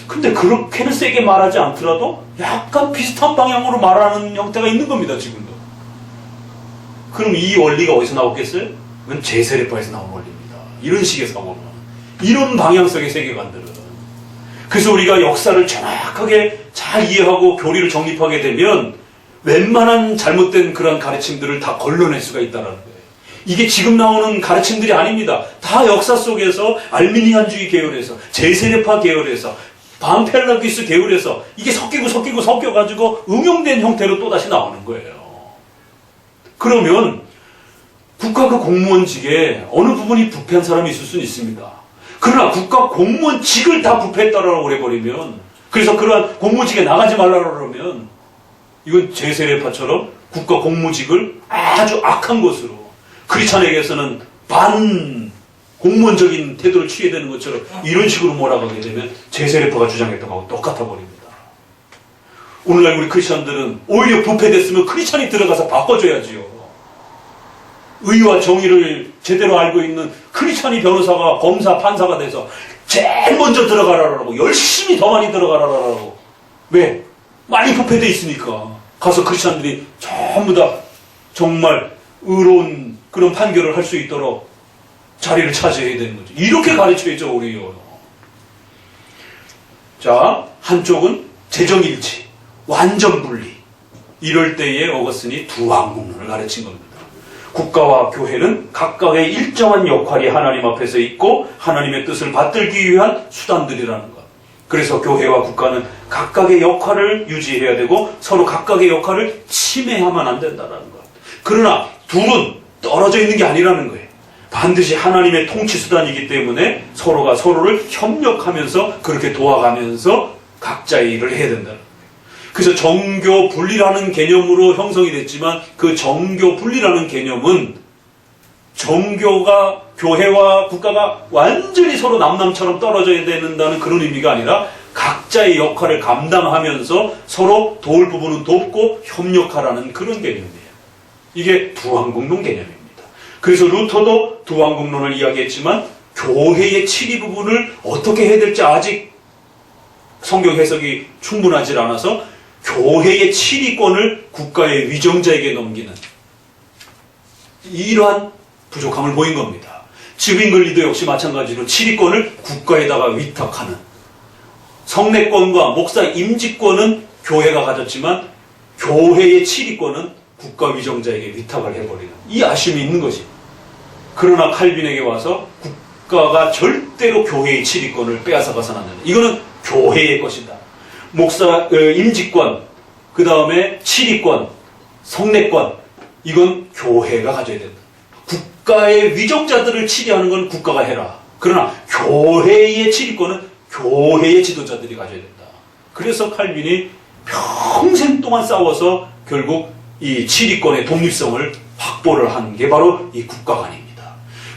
[SPEAKER 1] 근데 그렇게는 세게 말하지 않더라도 약간 비슷한 방향으로 말하는 형태가 있는 겁니다. 지금도. 그럼 이 원리가 어디서 나오겠어요? 그건 제세례파에서 나온 원리입니다. 이런 식의 사고는. 이런 방향성의 세계관들은. 그래서 우리가 역사를 정확하게 잘 이해하고 교리를 정립하게 되면 웬만한 잘못된 그런 가르침들을 다 걸러낼 수가 있다는 거예요. 이게 지금 나오는 가르침들이 아닙니다. 다 역사 속에서 알미니안주의 계열에서, 제세례파 계열에서, 반펠라기스 계열에서 이게 섞여가지고 응용된 형태로 또다시 나오는 거예요. 그러면 국가 그 공무원직에 어느 부분이 부패한 사람이 있을 수는 있습니다. 그러나 국가 공무원직을 다 부패했다라고 해버리면, 그래서 그러한 공무직에 나가지 말라고 그러면 이건 제세례파처럼 국가 공무직을 아주 악한 것으로 크리스찬에게서는 반 공무원적인 태도를 취해야 되는 것처럼 이런 식으로 몰아가게 되면 제세례파가 주장했던 거하고 똑같아 버립니다. 오늘날 우리 크리스찬들은 오히려 부패됐으면 크리스찬이 들어가서 바꿔줘야지요. 의와 정의를 제대로 알고 있는 크리스찬이 변호사가, 검사, 판사가 돼서 제일 먼저 들어가라라고, 열심히 더 많이 들어가라라고. 왜? 많이 부패돼 있으니까. 가서 크리스찬들이 전부 다 정말 의로운 그런 판결을 할 수 있도록 자리를 차지해야 되는 거죠. 이렇게 가르쳐야죠, 우리요. 자, 한쪽은 재정일치, 완전 분리. 이럴 때에 어거스틴이 두왕국론을 가르친 겁니다. 국가와 교회는 각각의 일정한 역할이 하나님 앞에서 있고 하나님의 뜻을 받들기 위한 수단들이라는 것. 그래서 교회와 국가는 각각의 역할을 유지해야 되고 서로 각각의 역할을 침해하면 안 된다는 것. 그러나 둘은 떨어져 있는 게 아니라는 거예요. 반드시 하나님의 통치 수단이기 때문에 서로가 서로를 협력하면서 그렇게 도와가면서 각자의 일을 해야 된다는 거예요. 그래서 정교 분리라는 개념으로 형성이 됐지만 그 정교 분리라는 개념은 정교가 교회와 국가가 완전히 서로 남남처럼 떨어져야 된다는 그런 의미가 아니라 각자의 역할을 감당하면서 서로 도울 부분은 돕고 협력하라는 그런 개념이에요. 이게 두왕국론 개념입니다. 그래서 루터도 두왕국론을 이야기했지만 교회의 치리 부분을 어떻게 해야 될지 아직 성경 해석이 충분하지 않아서 교회의 치리권을 국가의 위정자에게 넘기는 이러한 부족함을 보인 겁니다. 지빙글리도 역시 마찬가지로 치리권을 국가에다가 위탁하는, 성례권과 목사 임직권은 교회가 가졌지만 교회의 치리권은 국가 위정자에게 위탁을 해버리는 이 아쉬움이 있는 것이. 그러나 칼빈에게 와서 국가가 절대로 교회의 치리권을 빼앗아가서는 안 된다. 이거는 교회의 것이다. 목사 임직권, 그 다음에 치리권, 성례권, 이건 교회가 가져야 된다. 국가의 위정자들을 치리하는 건 국가가 해라. 그러나 교회의 치리권은 교회의 지도자들이 가져야 된다. 그래서 칼빈이 평생 동안 싸워서 결국 이 치리권의 독립성을 확보를 한 게 바로 이 국가관입니다.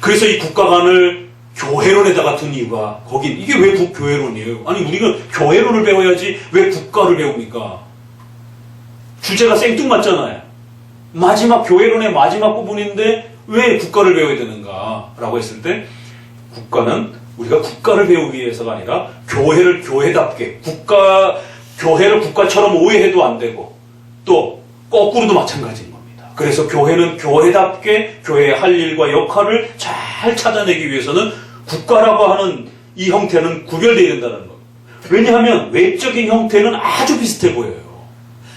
[SPEAKER 1] 그래서 이 국가관을 교회론에다가 둔 이유가 거긴 이게 왜 교회론이에요? 아니 우리가 교회론을 배워야지 왜 국가를 배웁니까? 주제가 생뚱맞잖아요. 마지막 교회론의 마지막 부분인데 왜 국가를 배워야 되는가? 라고 했을 때 국가는 우리가 국가를 배우기 위해서가 아니라 교회를 교회답게 교회를 국가처럼 오해해도 안 되고 또 거꾸로도 마찬가지인 겁니다. 그래서 교회는 교회답게 교회의 할 일과 역할을 잘 찾아내기 위해서는 국가라고 하는 이 형태는 구별되어야 된다는 겁니다. 왜냐하면 외적인 형태는 아주 비슷해 보여요.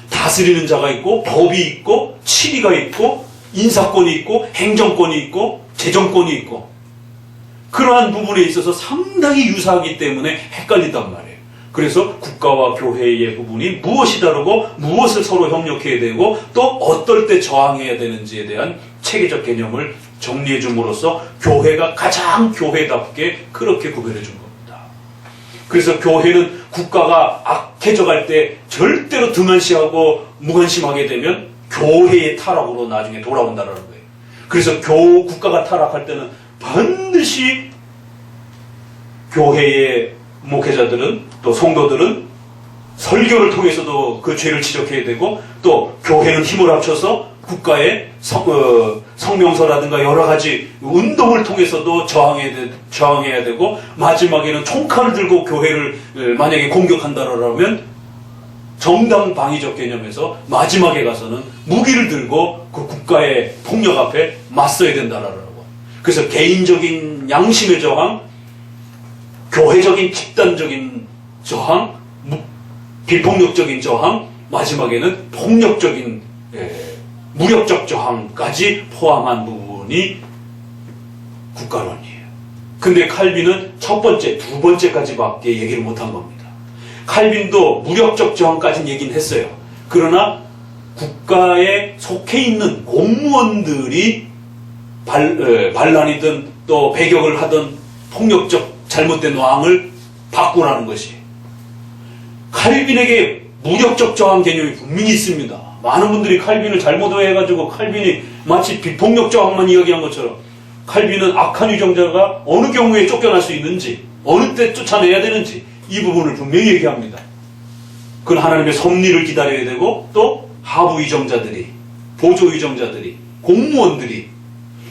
[SPEAKER 1] 다스리는 자가 있고 법이 있고 치리가 있고 인사권이 있고 행정권이 있고 재정권이 있고 그러한 부분에 있어서 상당히 유사하기 때문에 헷갈린단 말이에요. 그래서 국가와 교회의 부분이 무엇이 다르고 무엇을 서로 협력해야 되고 또 어떨 때 저항해야 되는지에 대한 체계적 개념을 정리해 줌으로써 교회가 가장 교회답게 그렇게 구별해 준 겁니다. 그래서 교회는 국가가 악해져 갈 때 절대로 등한시하고 무관심하게 되면 교회의 타락으로 나중에 돌아온다는 거예요. 그래서 국가가 타락할 때는 반드시 교회의 목회자들은 또 성도들은 설교를 통해서도 그 죄를 지적해야 되고, 또 교회는 힘을 합쳐서 국가의 성명서라든가 여러 가지 운동을 통해서도 저항해야 되고, 마지막에는 총칼을 들고 교회를 만약에 공격한다라면 정당방위적 개념에서 마지막에 가서는 무기를 들고 그 국가의 폭력 앞에 맞서야 된다라고. 그래서 개인적인 양심의 저항, 교회적인 집단적인 저항, 비폭력적인 저항, 마지막에는 폭력적인 무력적 저항까지 포함한 부분이 국가론이에요. 근데 칼빈은 첫 번째, 두 번째까지밖에 얘기를 못한 겁니다. 칼빈도 무력적 저항까지는 얘기는 했어요. 그러나 국가에 속해 있는 공무원들이 반란이든 또 배격을 하든 폭력적 잘못된 왕을 바꾸라는 것이, 칼빈에게 무력적 저항 개념이 분명히 있습니다. 많은 분들이 칼빈을 잘못 오해해가지고 칼빈이 마치 비폭력 저항만 이야기한 것처럼, 칼빈은 악한 유정자가 어느 경우에 쫓겨날 수 있는지, 어느 때 쫓아내야 되는지 이 부분을 분명히 얘기합니다. 그건 하나님의 섭리를 기다려야 되고, 또 하부 유정자들이, 보조 유정자들이, 공무원들이,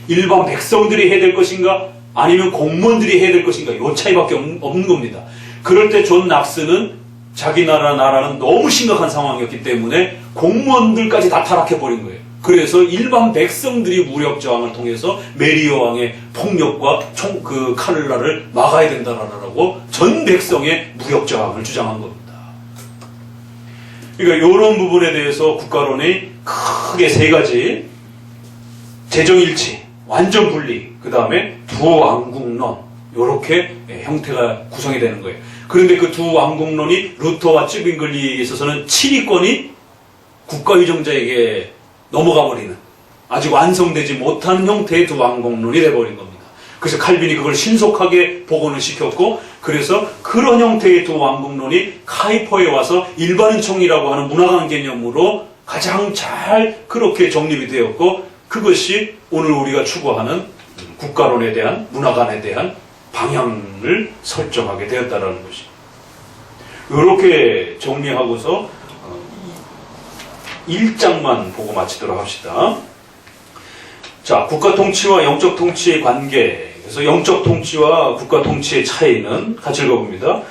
[SPEAKER 1] 일반 백성들이 해야 될 것인가 아니면 공무원들이 해야 될 것인가, 이 차이밖에 없는 겁니다. 그럴 때 존 낙스는 자기 나라는 너무 심각한 상황이었기 때문에 공무원들까지 다 타락해버린 거예요. 그래서 일반 백성들이 무력 저항을 통해서 메리어 왕의 폭력과 그 칼날을 막아야 된다라고 전 백성의 무력 저항을 주장한 겁니다. 그러니까 이런 부분에 대해서 국가론이 크게 세 가지: 재정일치, 완전 분리, 그 다음에 두왕국론, 이렇게 형태가 구성이 되는 거예요. 그런데 그 두왕국론이 루터와 쯔빙글리에 있어서는 치리권이 국가유정자에게 넘어가 버리는, 아직 완성되지 못한 형태의 두왕국론이 돼버린 겁니다. 그래서 칼빈이 그걸 신속하게 복원을 시켰고, 그래서 그런 형태의 두왕국론이 카이퍼에 와서 일반은총이라고 하는 문화관 개념으로 가장 잘 그렇게 정립이 되었고, 그것이 오늘 우리가 추구하는 국가론에 대한, 문화관에 대한 방향을 설정하게 되었다는 것이. 이렇게 정리하고서 1장만 보고 마치도록 합시다. 자, 국가 통치와 영적 통치의 관계. 그래서 영적 통치와 국가 통치의 차이는 같이 읽어봅니다.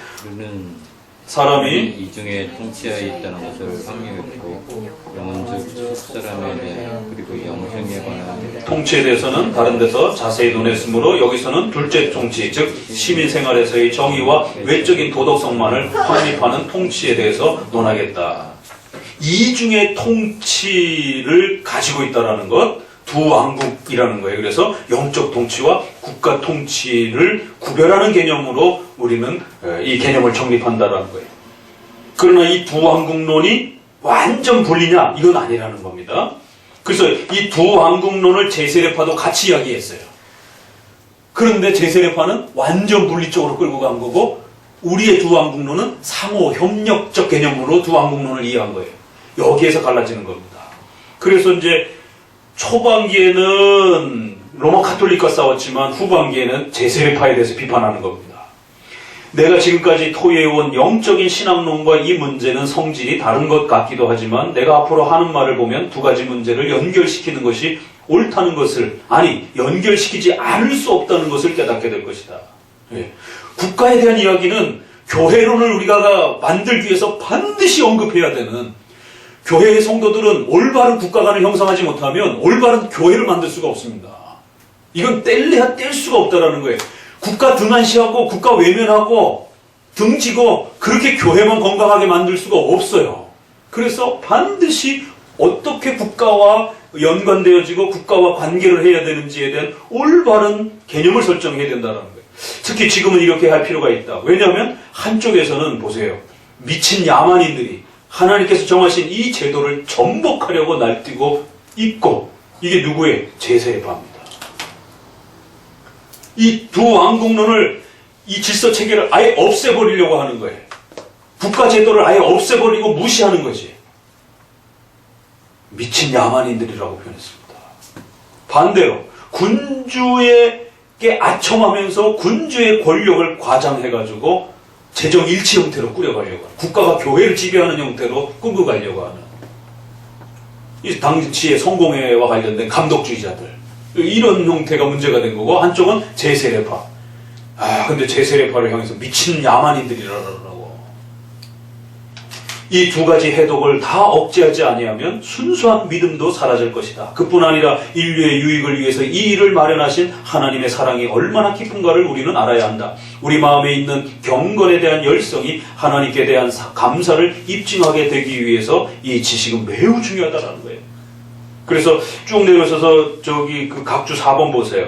[SPEAKER 1] 사람이
[SPEAKER 2] 이 중에 통치하에 있다는 것을 확립했고, 영혼적 첫사람에 대해 그리고 영생에 관한
[SPEAKER 1] 통치에 대해서는 다른 데서 자세히 논했으므로 여기서는 둘째 통치, 즉 시민생활에서의 정의와 외적인 도덕성만을 확립하는 통치에 대해서 논하겠다. 이중의 통치를 가지고 있다는 것, 두왕국이라는 거예요. 그래서 영적 통치와 국가 통치를 구별하는 개념으로 우리는 이 개념을 정립한다는 거예요. 그러나 이 두왕국론이 완전 분리냐? 이건 아니라는 겁니다. 그래서 이 두왕국론을 제세례파도 같이 이야기했어요. 그런데 제세례파는 완전 분리 쪽으로 끌고 간 거고, 우리의 두왕국론은 상호 협력적 개념으로 두왕국론을 이해한 거예요. 여기에서 갈라지는 겁니다. 그래서 이제 초반기에는 로마 카톨릭과 싸웠지만 후반기에는 제세례파에 대해서 비판하는 겁니다. 내가 지금까지 토의해온 영적인 신앙론과 이 문제는 성질이 다른 것 같기도 하지만 내가 앞으로 하는 말을 보면 두 가지 문제를 연결시키는 것이 옳다는 것을, 아니 연결시키지 않을 수 없다는 것을 깨닫게 될 것이다. 예. 국가에 대한 이야기는 교회론을 우리가 만들기 위해서 반드시 언급해야 되는, 교회의 성도들은 올바른 국가관을 형성하지 못하면 올바른 교회를 만들 수가 없습니다. 이건 뗄래야 뗄 수가 없다라는 거예요. 국가 등한시하고 국가 외면하고 등지고 그렇게 교회만 건강하게 만들 수가 없어요. 그래서 반드시 어떻게 국가와 연관되어지고 국가와 관계를 해야 되는지에 대한 올바른 개념을 설정해야 된다는 거예요. 특히 지금은 이렇게 할 필요가 있다. 왜냐하면 한쪽에서는 보세요. 미친 야만인들이 하나님께서 정하신 이 제도를 전복하려고 날뛰고 있고, 이게 누구의? 제세례파입니다. 이 두왕국론을, 이 질서체계를 아예 없애버리려고 하는 거예요. 국가제도를 아예 없애버리고 무시하는 거지. 미친 야만인들이라고 표현했습니다. 반대로 군주에게 아첨하면서 군주의 권력을 과장해가지고 재정 일치 형태로 꾸려가려고 하는, 국가가 교회를 지배하는 형태로 끌고 가려고 하는, 이 당시의 성공회와 관련된 감독주의자들, 이런 형태가 문제가 된 거고, 한쪽은 제세례파. 근데 제세례파를 향해서 미친 야만인들이라고. 이 두 가지 해독을 다 억제하지 아니하면 순수한 믿음도 사라질 것이다. 그뿐 아니라 인류의 유익을 위해서 이 일을 마련하신 하나님의 사랑이 얼마나 깊은가를 우리는 알아야 한다. 우리 마음에 있는 경건에 대한 열성이 하나님께 대한 감사를 입증하게 되기 위해서 이 지식은 매우 중요하다는 거예요. 그래서 쭉 내려서서 저기 그 각주 4번 보세요.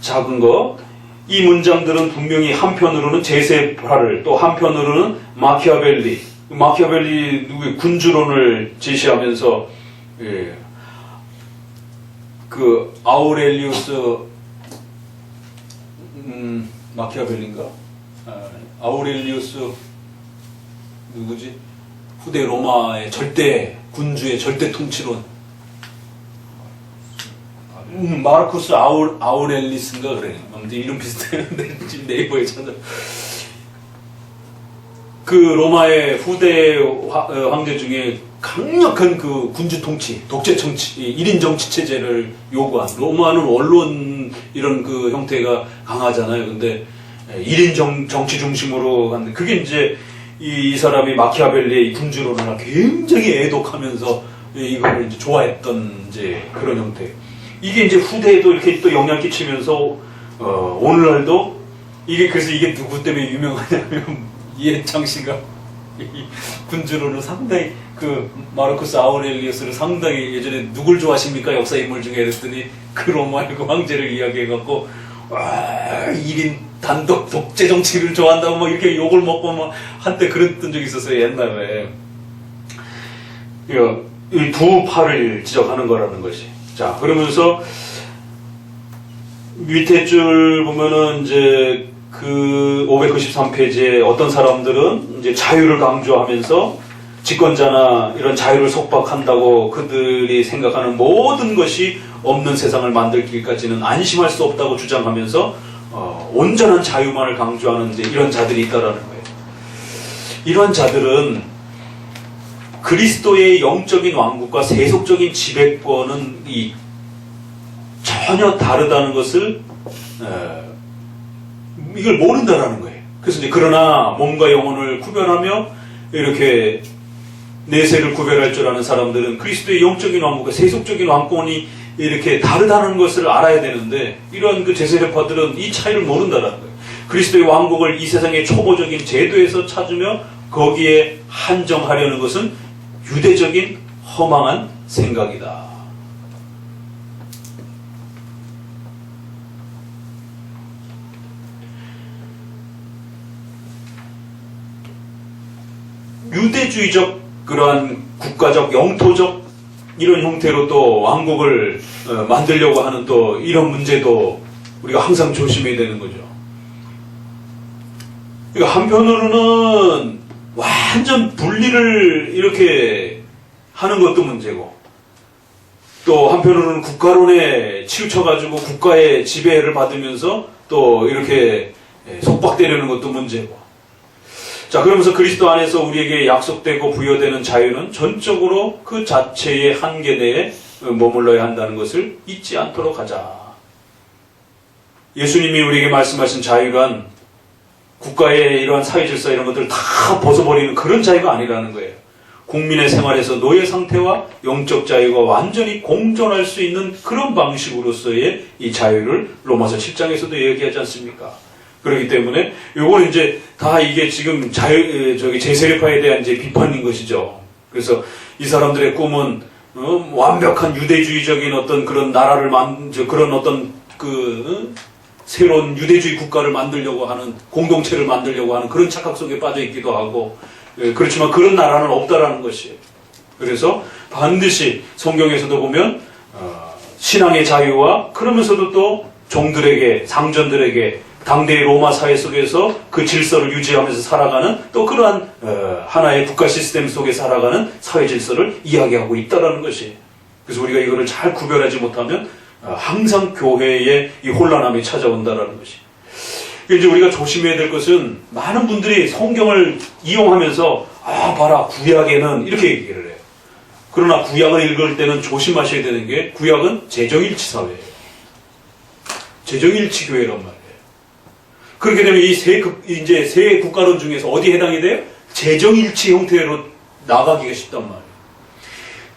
[SPEAKER 1] 작은 거. 이 문장들은 분명히 한편으로는 제세파를, 또 한편으로는 마키아벨리 누구의 군주론을 제시하면서, 예, 그 아우렐리우스 마키아벨리인가? 아우렐리우스 누구지? 후대 로마의 절대 군주의 절대 통치론. 마르쿠스 아우렐리스인가 그래. 아무튼 이름 비슷했는데 지금 네이버에 찾아. 그 로마의 후대 황제 중에 강력한 그 군주 통치, 독재 정치, 1인 정치 체제를 요구한, 로마는 원론 이런 그 형태가 강하잖아요. 근데 1인 정치 중심으로 간, 그게 이제 이 사람이 마키아벨리의 군주론을 굉장히 애독하면서 이걸 이제 좋아했던 이제 그런 형태. 이게 이제 후대에도 이렇게 또 영향 끼치면서 오늘날도 이게, 그래서 이게 누구 때문에 유명하냐면 이해창 씨가 이 군주론을 상당히, 그 마르쿠스 아우렐리우스를 상당히 예전에 누굴 좋아하십니까 역사 인물 중에 그랬더니 그 로마의 그 황제를 이야기해갖고 1인 단독 독재 정치를 좋아한다고 막 이렇게 욕을 먹고 막 한때 그랬던 적이 있었어요, 옛날에. 이 두 팔을 지적하는 거라는 것이. 자, 그러면서 밑에 줄 보면은 이제 그 593페이지에 어떤 사람들은 이제 자유를 강조하면서 집권자나 이런 자유를 속박한다고 그들이 생각하는 모든 것이 없는 세상을 만들기까지는 안심할 수 없다고 주장하면서 온전한 자유만을 강조하는 이제 이런 자들이 있다라는 거예요. 이런 자들은 그리스도의 영적인 왕국과 세속적인 지배권은 전혀 다르다는 것을 이걸 모른다라는 거예요. 그래서 이제 그러나 몸과 영혼을 구별하며 이렇게 내세를 구별할 줄 아는 사람들은 그리스도의 영적인 왕국과 세속적인 왕권이 이렇게 다르다는 것을 알아야 되는데, 이런 그 제세례파들은 이 차이를 모른다라는 거예요. 그리스도의 왕국을 이 세상의 초보적인 제도에서 찾으며 거기에 한정하려는 것은 유대적인 허망한 생각이다. 유대주의적 그러한 국가적 영토적 이런 형태로 또 왕국을 만들려고 하는 또 이런 문제도 우리가 항상 조심해야 되는 거죠. 그러니까 한편으로는 완전 분리를 이렇게 하는 것도 문제고, 또 한편으로는 국가론에 치우쳐가지고 국가의 지배를 받으면서 또 이렇게 속박되려는 것도 문제고. 자, 그러면서 그리스도 안에서 우리에게 약속되고 부여되는 자유는 전적으로 그 자체의 한계 내에 머물러야 한다는 것을 잊지 않도록 하자. 예수님이 우리에게 말씀하신 자유란 국가의 이러한 사회질서 이런 것들을 다 벗어버리는 그런 자유가 아니라는 거예요. 국민의 생활에서 노예 상태와 영적 자유가 완전히 공존할 수 있는 그런 방식으로서의 이 자유를 로마서 10장에서도 얘기하지 않습니까? 그렇기 때문에 요거는 이제 다 이게 지금 제세례파에 대한 이제 비판인 것이죠. 그래서 이 사람들의 꿈은 완벽한 유대주의적인 어떤 그런 나라를 그런 어떤 새로운 유대주의 국가를 만들려고 하는, 공동체를 만들려고 하는 그런 착각 속에 빠져 있기도 하고, 그렇지만 그런 나라는 없다라는 것이에요. 그래서 반드시 성경에서도 보면 신앙의 자유와, 그러면서도 또 종들에게, 상전들에게 당대의 로마 사회 속에서 그 질서를 유지하면서 살아가는 또 그러한 하나의 국가 시스템 속에 살아가는 사회 질서를 이야기하고 있다라는 것이에요. 그래서 우리가 이거를 잘 구별하지 못하면 항상 교회에 이 혼란함이 찾아온다라는 것이. 이제 우리가 조심해야 될 것은 많은 분들이 성경을 이용하면서 봐라 구약에는 이렇게 얘기를 해요. 그러나 구약을 읽을 때는 조심하셔야 되는 게 구약은 재정일치 사회예요. 재정일치 교회란 말이에요. 그렇게 되면 이 세 국가론 중에서 어디에 해당이 돼요? 재정일치 형태로 나가기가 쉽단 말이에요.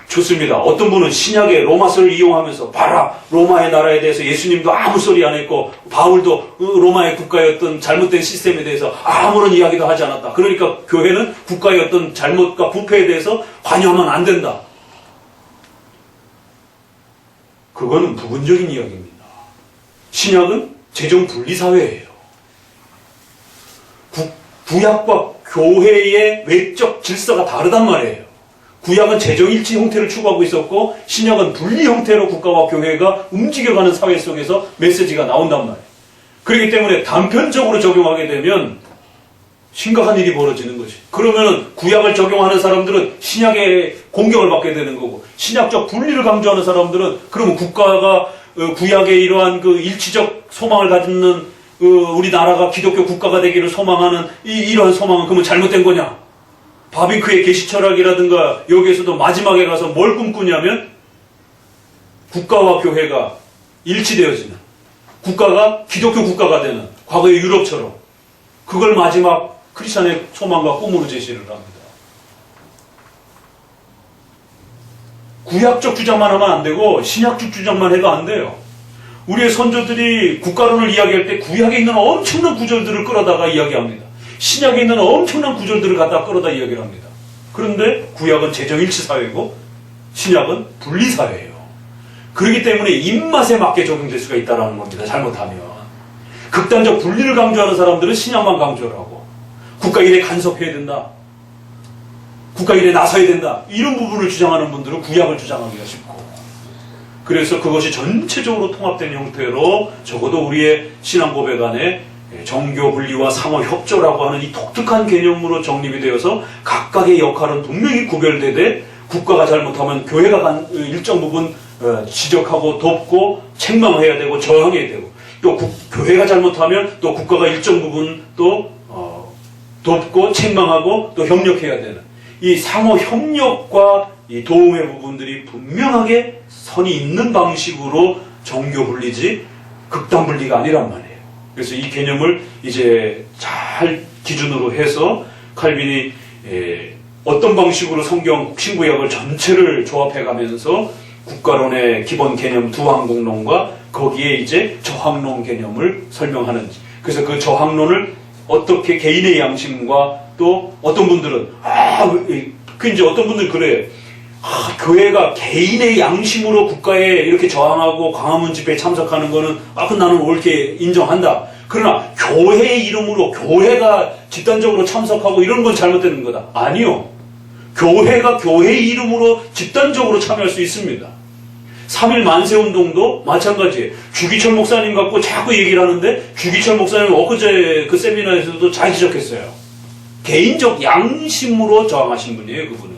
[SPEAKER 1] 좋습니다. 어떤 분은 신약의 로마서를 이용하면서 봐라 로마의 나라에 대해서 예수님도 아무 소리 안 했고 바울도 로마의 국가의 어떤 잘못된 시스템에 대해서 아무런 이야기도 하지 않았다. 그러니까 교회는 국가의 어떤 잘못과 부패에 대해서 관여하면 안 된다. 그거는 부분적인 이야기입니다. 신약은 재정 분리 사회예요. 구약과 교회의 외적 질서가 다르단 말이에요. 구약은 재정일치 형태를 추구하고 있었고 신약은 분리 형태로 국가와 교회가 움직여가는 사회 속에서 메시지가 나온단 말이에요. 그렇기 때문에 단편적으로 적용하게 되면 심각한 일이 벌어지는 거지. 그러면 구약을 적용하는 사람들은 신약의 공격을 받게 되는 거고 신약적 분리를 강조하는 사람들은 그러면 국가가 구약의 이러한 그 일치적 소망을 갖는 우리나라가 기독교 국가가 되기를 소망하는 이러한 소망은 그러면 잘못된 거냐? 바빙크의 계시 철학이라든가 여기에서도 마지막에 가서 뭘 꿈꾸냐면 국가와 교회가 일치되어지는 국가가 기독교 국가가 되는 과거의 유럽처럼 그걸 마지막 크리스천의 소망과 꿈으로 제시를 합니다. 구약적 주장만 하면 안 되고 신약적 주장만 해도 안 돼요. 우리의 선조들이 국가론을 이야기할 때 구약에 있는 엄청난 구절들을 끌어다가 이야기합니다. 신약에 있는 엄청난 구절들을 갖다 끌어다 이야기를 합니다. 그런데 구약은 재정일치 사회고 신약은 분리사회예요. 그렇기 때문에 입맛에 맞게 적용될 수가 있다는 겁니다. 잘못하면. 극단적 분리를 강조하는 사람들은 신약만 강조를 하고 국가 일에 간섭해야 된다. 국가 일에 나서야 된다. 이런 부분을 주장하는 분들은 구약을 주장하기가 쉽고 그래서 그것이 전체적으로 통합된 형태로 적어도 우리의 신앙 고백 안에 정교 분리와 상호 협조라고 하는 이 독특한 개념으로 정립이 되어서 각각의 역할은 분명히 구별되되 국가가 잘못하면 교회가 일정 부분 지적하고 돕고 책망해야 되고 저항해야 되고 또 교회가 잘못하면 또 국가가 일정 부분 또 돕고 책망하고 또 협력해야 되는 이 상호 협력과 이 도움의 부분들이 분명하게 선이 있는 방식으로 정교 분리지 극단 분리가 아니란 말이에요. 그래서 이 개념을 이제 잘 기준으로 해서 칼빈이 어떤 방식으로 성경 신구약을 전체를 조합해가면서 국가론의 기본 개념 두항공론과 거기에 이제 저항론 개념을 설명하는지 그래서 그 저항론을 어떻게 개인의 양심과 또 어떤 분들은 이제 어떤 분들은 그래요. 교회가 개인의 양심으로 국가에 이렇게 저항하고 광화문 집회에 참석하는 거는 그건 나는 옳게 인정한다. 그러나 교회의 이름으로 교회가 집단적으로 참석하고 이런 건 잘못되는 거다. 아니요. 교회가 교회의 이름으로 집단적으로 참여할 수 있습니다. 3.1 만세운동도 마찬가지예요. 주기철 목사님 갖고 자꾸 얘기를 하는데 주기철 목사님 엊그제 그 세미나에서도 잘 지적했어요. 개인적 양심으로 저항하신 분이에요. 그분은.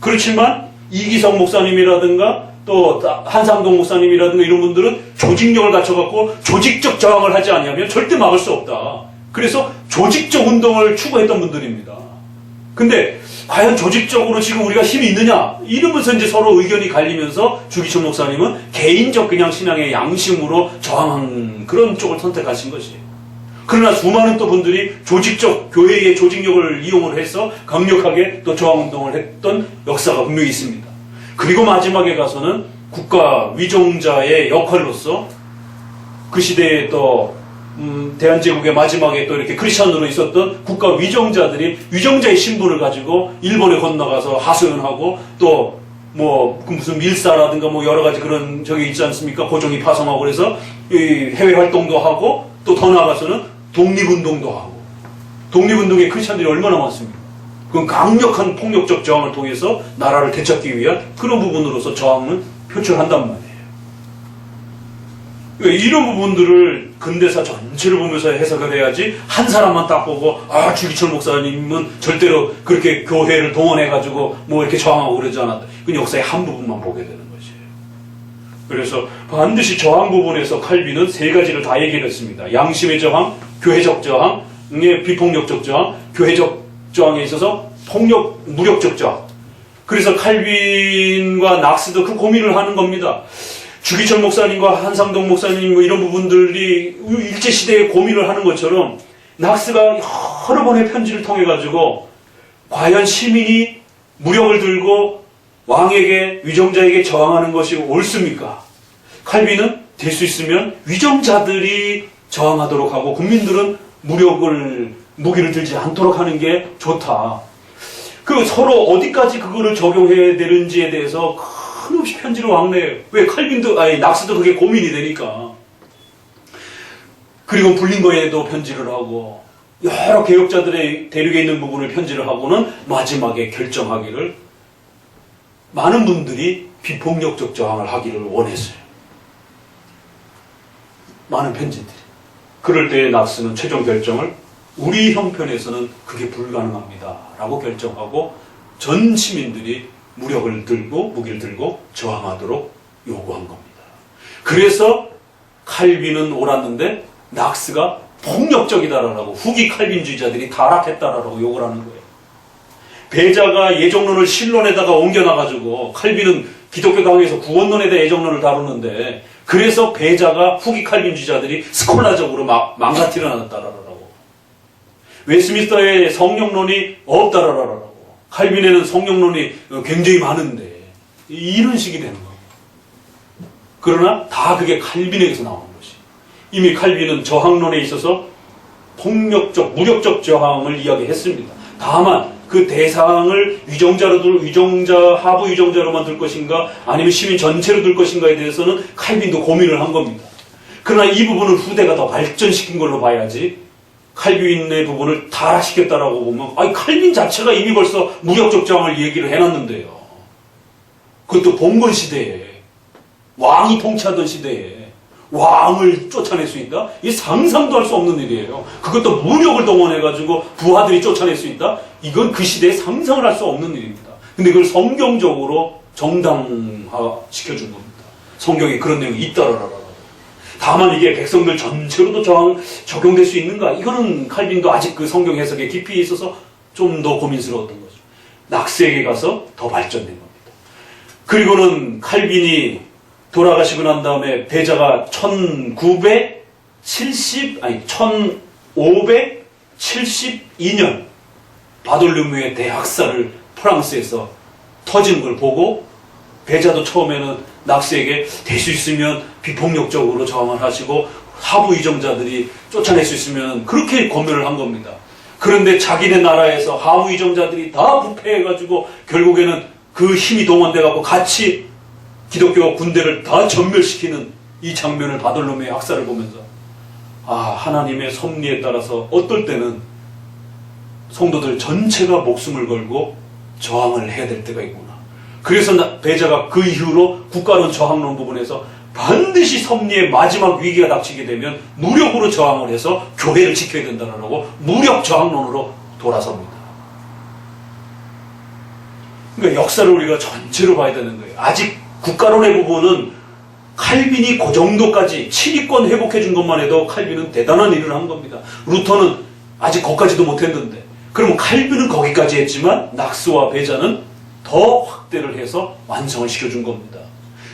[SPEAKER 1] 그렇지만 이기성 목사님이라든가 또 한상동 목사님이라든가 이런 분들은 조직력을 갖춰갖고 조직적 저항을 하지 않으면 절대 막을 수 없다. 그래서 조직적 운동을 추구했던 분들입니다. 근데 과연 조직적으로 지금 우리가 힘이 있느냐? 이러면서 이제 서로 의견이 갈리면서 주기철 목사님은 개인적 그냥 신앙의 양심으로 저항한 그런 쪽을 선택하신 것이에요. 그러나 수많은 또 분들이 조직적 교회의 조직력을 이용을 해서 강력하게 또 저항운동을 했던 역사가 분명히 있습니다. 그리고 마지막에 가서는 국가 위정자의 역할로서 그 시대에 또 대한제국의 마지막에 또 이렇게 크리스천으로 있었던 국가 위정자들이 위정자의 신분을 가지고 일본에 건너가서 하소연하고 또 뭐 무슨 밀사라든가 뭐 여러 가지 그런 저기 있지 않습니까? 고종이 파송하고 그래서 해외 활동도 하고 또 더 나아가서는 독립운동도 하고 독립운동에 크리스천들이 얼마나 많습니까? 그건 강력한 폭력적 저항을 통해서 나라를 되찾기 위한 그런 부분으로서 저항은 표출한단 말이에요. 이런 부분들을 근대사 전체를 보면서 해석을 해야지 한 사람만 딱 보고 주기철 목사님은 절대로 그렇게 교회를 동원해가지고 뭐 이렇게 저항하고 그러지 않았다. 그건 역사의 한 부분만 보게 되는 것이에요. 그래서 반드시 저항 부분에서 칼빈은 세 가지를 다 얘기를 했습니다. 양심의 저항, 교회적 저항, 비폭력적 저항, 교회적 저항에 있어서 폭력, 무력적 저항. 그래서 칼빈과 낙스도 그 고민을 하는 겁니다. 주기철 목사님과 한상동 목사님 뭐 이런 부분들이 일제시대에 고민을 하는 것처럼 낙스가 여러 번의 편지를 통해 가지고 과연 시민이 무력을 들고 왕에게 위정자에게 저항하는 것이 옳습니까? 칼빈은 될 수 있으면 위정자들이 저항하도록 하고 국민들은 무기를 들지 않도록 하는 게 좋다. 그 서로 어디까지 그거를 적용해야 되는지에 대해서 큰없이 편지를 왕래해요. 왜 낙스도 그게 고민이 되니까. 그리고 불린거에도 편지를 하고 여러 개혁자들의 대륙에 있는 부분을 편지를 하고는 마지막에 결정하기를 많은 분들이 비폭력적 저항을 하기를 원했어요. 많은 편지들이. 그럴 때 낙스는 최종 결정을 우리 형편에서는 그게 불가능합니다 라고 결정하고 전 시민들이 무기를 들고 저항하도록 요구한 겁니다. 그래서 칼빈은 옳았는데 낙스가 폭력적이다라고 후기 칼빈주의자들이 타락했다라고 욕을 하는 거예요. 배자가 예정론을 신론에다가 옮겨놔가지고 칼빈은 기독교 강의에서 구원론에 대해 예정론을 다루는데 그래서 배자가 후기 칼빈주의자들이 스콜라적으로 망가뜨려 놨다라고. 웨스민스터에 성령론이 없다라고. 칼빈에는 성령론이 굉장히 많은데 이런 식이 되는 거예요. 그러나 다 그게 칼빈에게서 나오는 것이. 이미 칼빈은 저항론에 있어서 폭력적, 무력적 저항을 이야기했습니다. 다만 그 대상을 하부 위정자로만 둘 것인가 아니면 시민 전체로 둘 것인가에 대해서는 칼빈도 고민을 한 겁니다. 그러나 이 부분을 후대가 더 발전시킨 걸로 봐야지 칼빈의 부분을 타락시켰다라고 보면 칼빈 자체가 이미 벌써 무력적 저항을 얘기를 해놨는데요. 그것도 봉건 시대에 왕이 통치하던 시대에 왕을 쫓아낼 수 있다? 이게 상상도 할 수 없는 일이에요. 그것도 무력을 동원해가지고 부하들이 쫓아낼 수 있다? 이건 그 시대에 상상을 할 수 없는 일입니다. 근데 그걸 성경적으로 정당화시켜준 겁니다. 성경에 그런 내용이 있다라라라. 다만 이게 백성들 전체로도 적용될 수 있는가? 이거는 칼빈도 아직 그 성경 해석에 깊이 있어서 좀 더 고민스러웠던 거죠. 낙스에게 가서 더 발전된 겁니다. 그리고는 칼빈이 돌아가시고 난 다음에 배자가 1572년 바돌류무의 대학살을 프랑스에서 터진 걸 보고 배자도 처음에는 낙스에게 될 수 있으면 비폭력적으로 저항을 하시고 하부 위정자들이 쫓아낼 수 있으면 그렇게 권면을 한 겁니다. 그런데 자기네 나라에서 하부 위정자들이 다 부패해가지고 결국에는 그 힘이 동원돼갖고 같이 기독교 군대를 다 전멸시키는 이 장면을 바돌로메의 학살을 보면서 하나님의 섭리에 따라서 어떨 때는 성도들 전체가 목숨을 걸고 저항을 해야 될 때가 있구나. 그래서 배자가 그 이후로 국가론 저항론 부분에서 반드시 섭리의 마지막 위기가 닥치게 되면 무력으로 저항을 해서 교회를 지켜야 된다라고 무력 저항론으로 돌아섭니다. 그러니까 역사를 우리가 전체로 봐야 되는 거예요. 아직 국가론의 부분은 칼빈이 그 정도까지 치리권 회복해 준 것만 해도 칼빈은 대단한 일을 한 겁니다. 루터는 아직 거기까지도 못했는데 그러면 칼빈은 거기까지 했지만 낙스와 배자는 더 확대를 해서 완성을 시켜준 겁니다.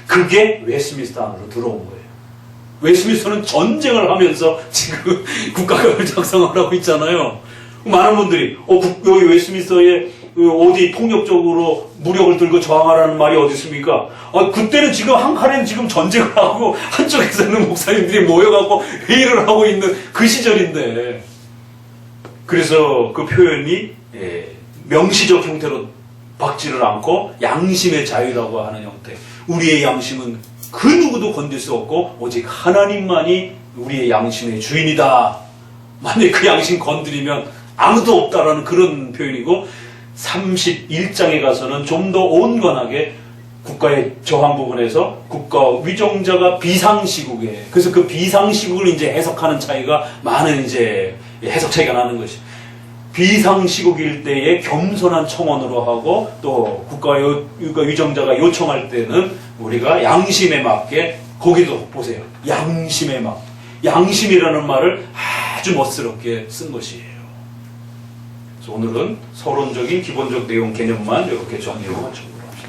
[SPEAKER 1] 그게 웨스민스터 안으로 들어온 거예요. 웨스민스터는 전쟁을 하면서 지금 국가법을 작성하라고 있잖아요. 많은 분들이 여기 웨스민스터에 어디 폭력적으로 무력을 들고 저항하라는 말이 어디 있습니까? 그때는 지금 한 칸에는 지금 전쟁을 하고 한쪽에서는 목사님들이 모여갖고 회의를 하고 있는 그 시절인데 그래서 그 표현이 명시적 형태로 박지를 않고 양심의 자유라고 하는 형태. 우리의 양심은 그 누구도 건들 수 없고 오직 하나님만이 우리의 양심의 주인이다. 만약에 그 양심 건드리면 아무도 없다라는 그런 표현이고 31장에 가서는 좀 더 온건하게 국가의 저항 부분에서 국가 위정자가 비상시국에 그래서 그 비상시국을 이제 해석하는 차이가 많은 이제 해석 차이가 나는 것이 비상시국일 때에 겸손한 청원으로 하고 또 국가 위정자가 요청할 때는 우리가 양심에 맞게, 거기도 보세요. 양심에 맞. 양심이라는 말을 아주 멋스럽게 쓴 것이에요. 그래서 오늘은 서론적인 기본적 내용 개념만 이렇게 정리하고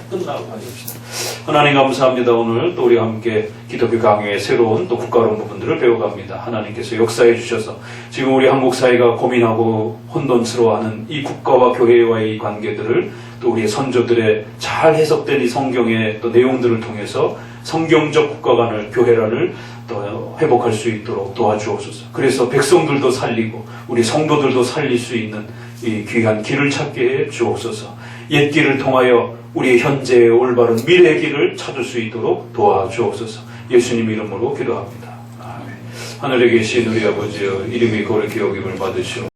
[SPEAKER 1] 끝나고 가십시다. 하나님 감사합니다. 오늘 또 우리가 함께 기독교 강의의 새로운 또 국가론 부분들을 배워갑니다. 하나님께서 역사해 주셔서 지금 우리 한국 사회가 고민하고 혼돈스러워하는 이 국가와 교회와의 이 관계들을 또 우리의 선조들의 잘 해석된 이 성경의 또 내용들을 통해서 성경적 국가 간을, 교회란을 또 회복할 수 있도록 도와주옵소서. 그래서 백성들도 살리고 우리 성도들도 살릴 수 있는 이 귀한 길을 찾게 해 주옵소서. 옛 길을 통하여 우리의 현재의 올바른 미래의 길을 찾을 수 있도록 도와주옵소서. 예수님 이름으로 기도합니다. 아멘. 하늘에 계신 우리 아버지여, 이름이 거룩히 여김을 받으시오.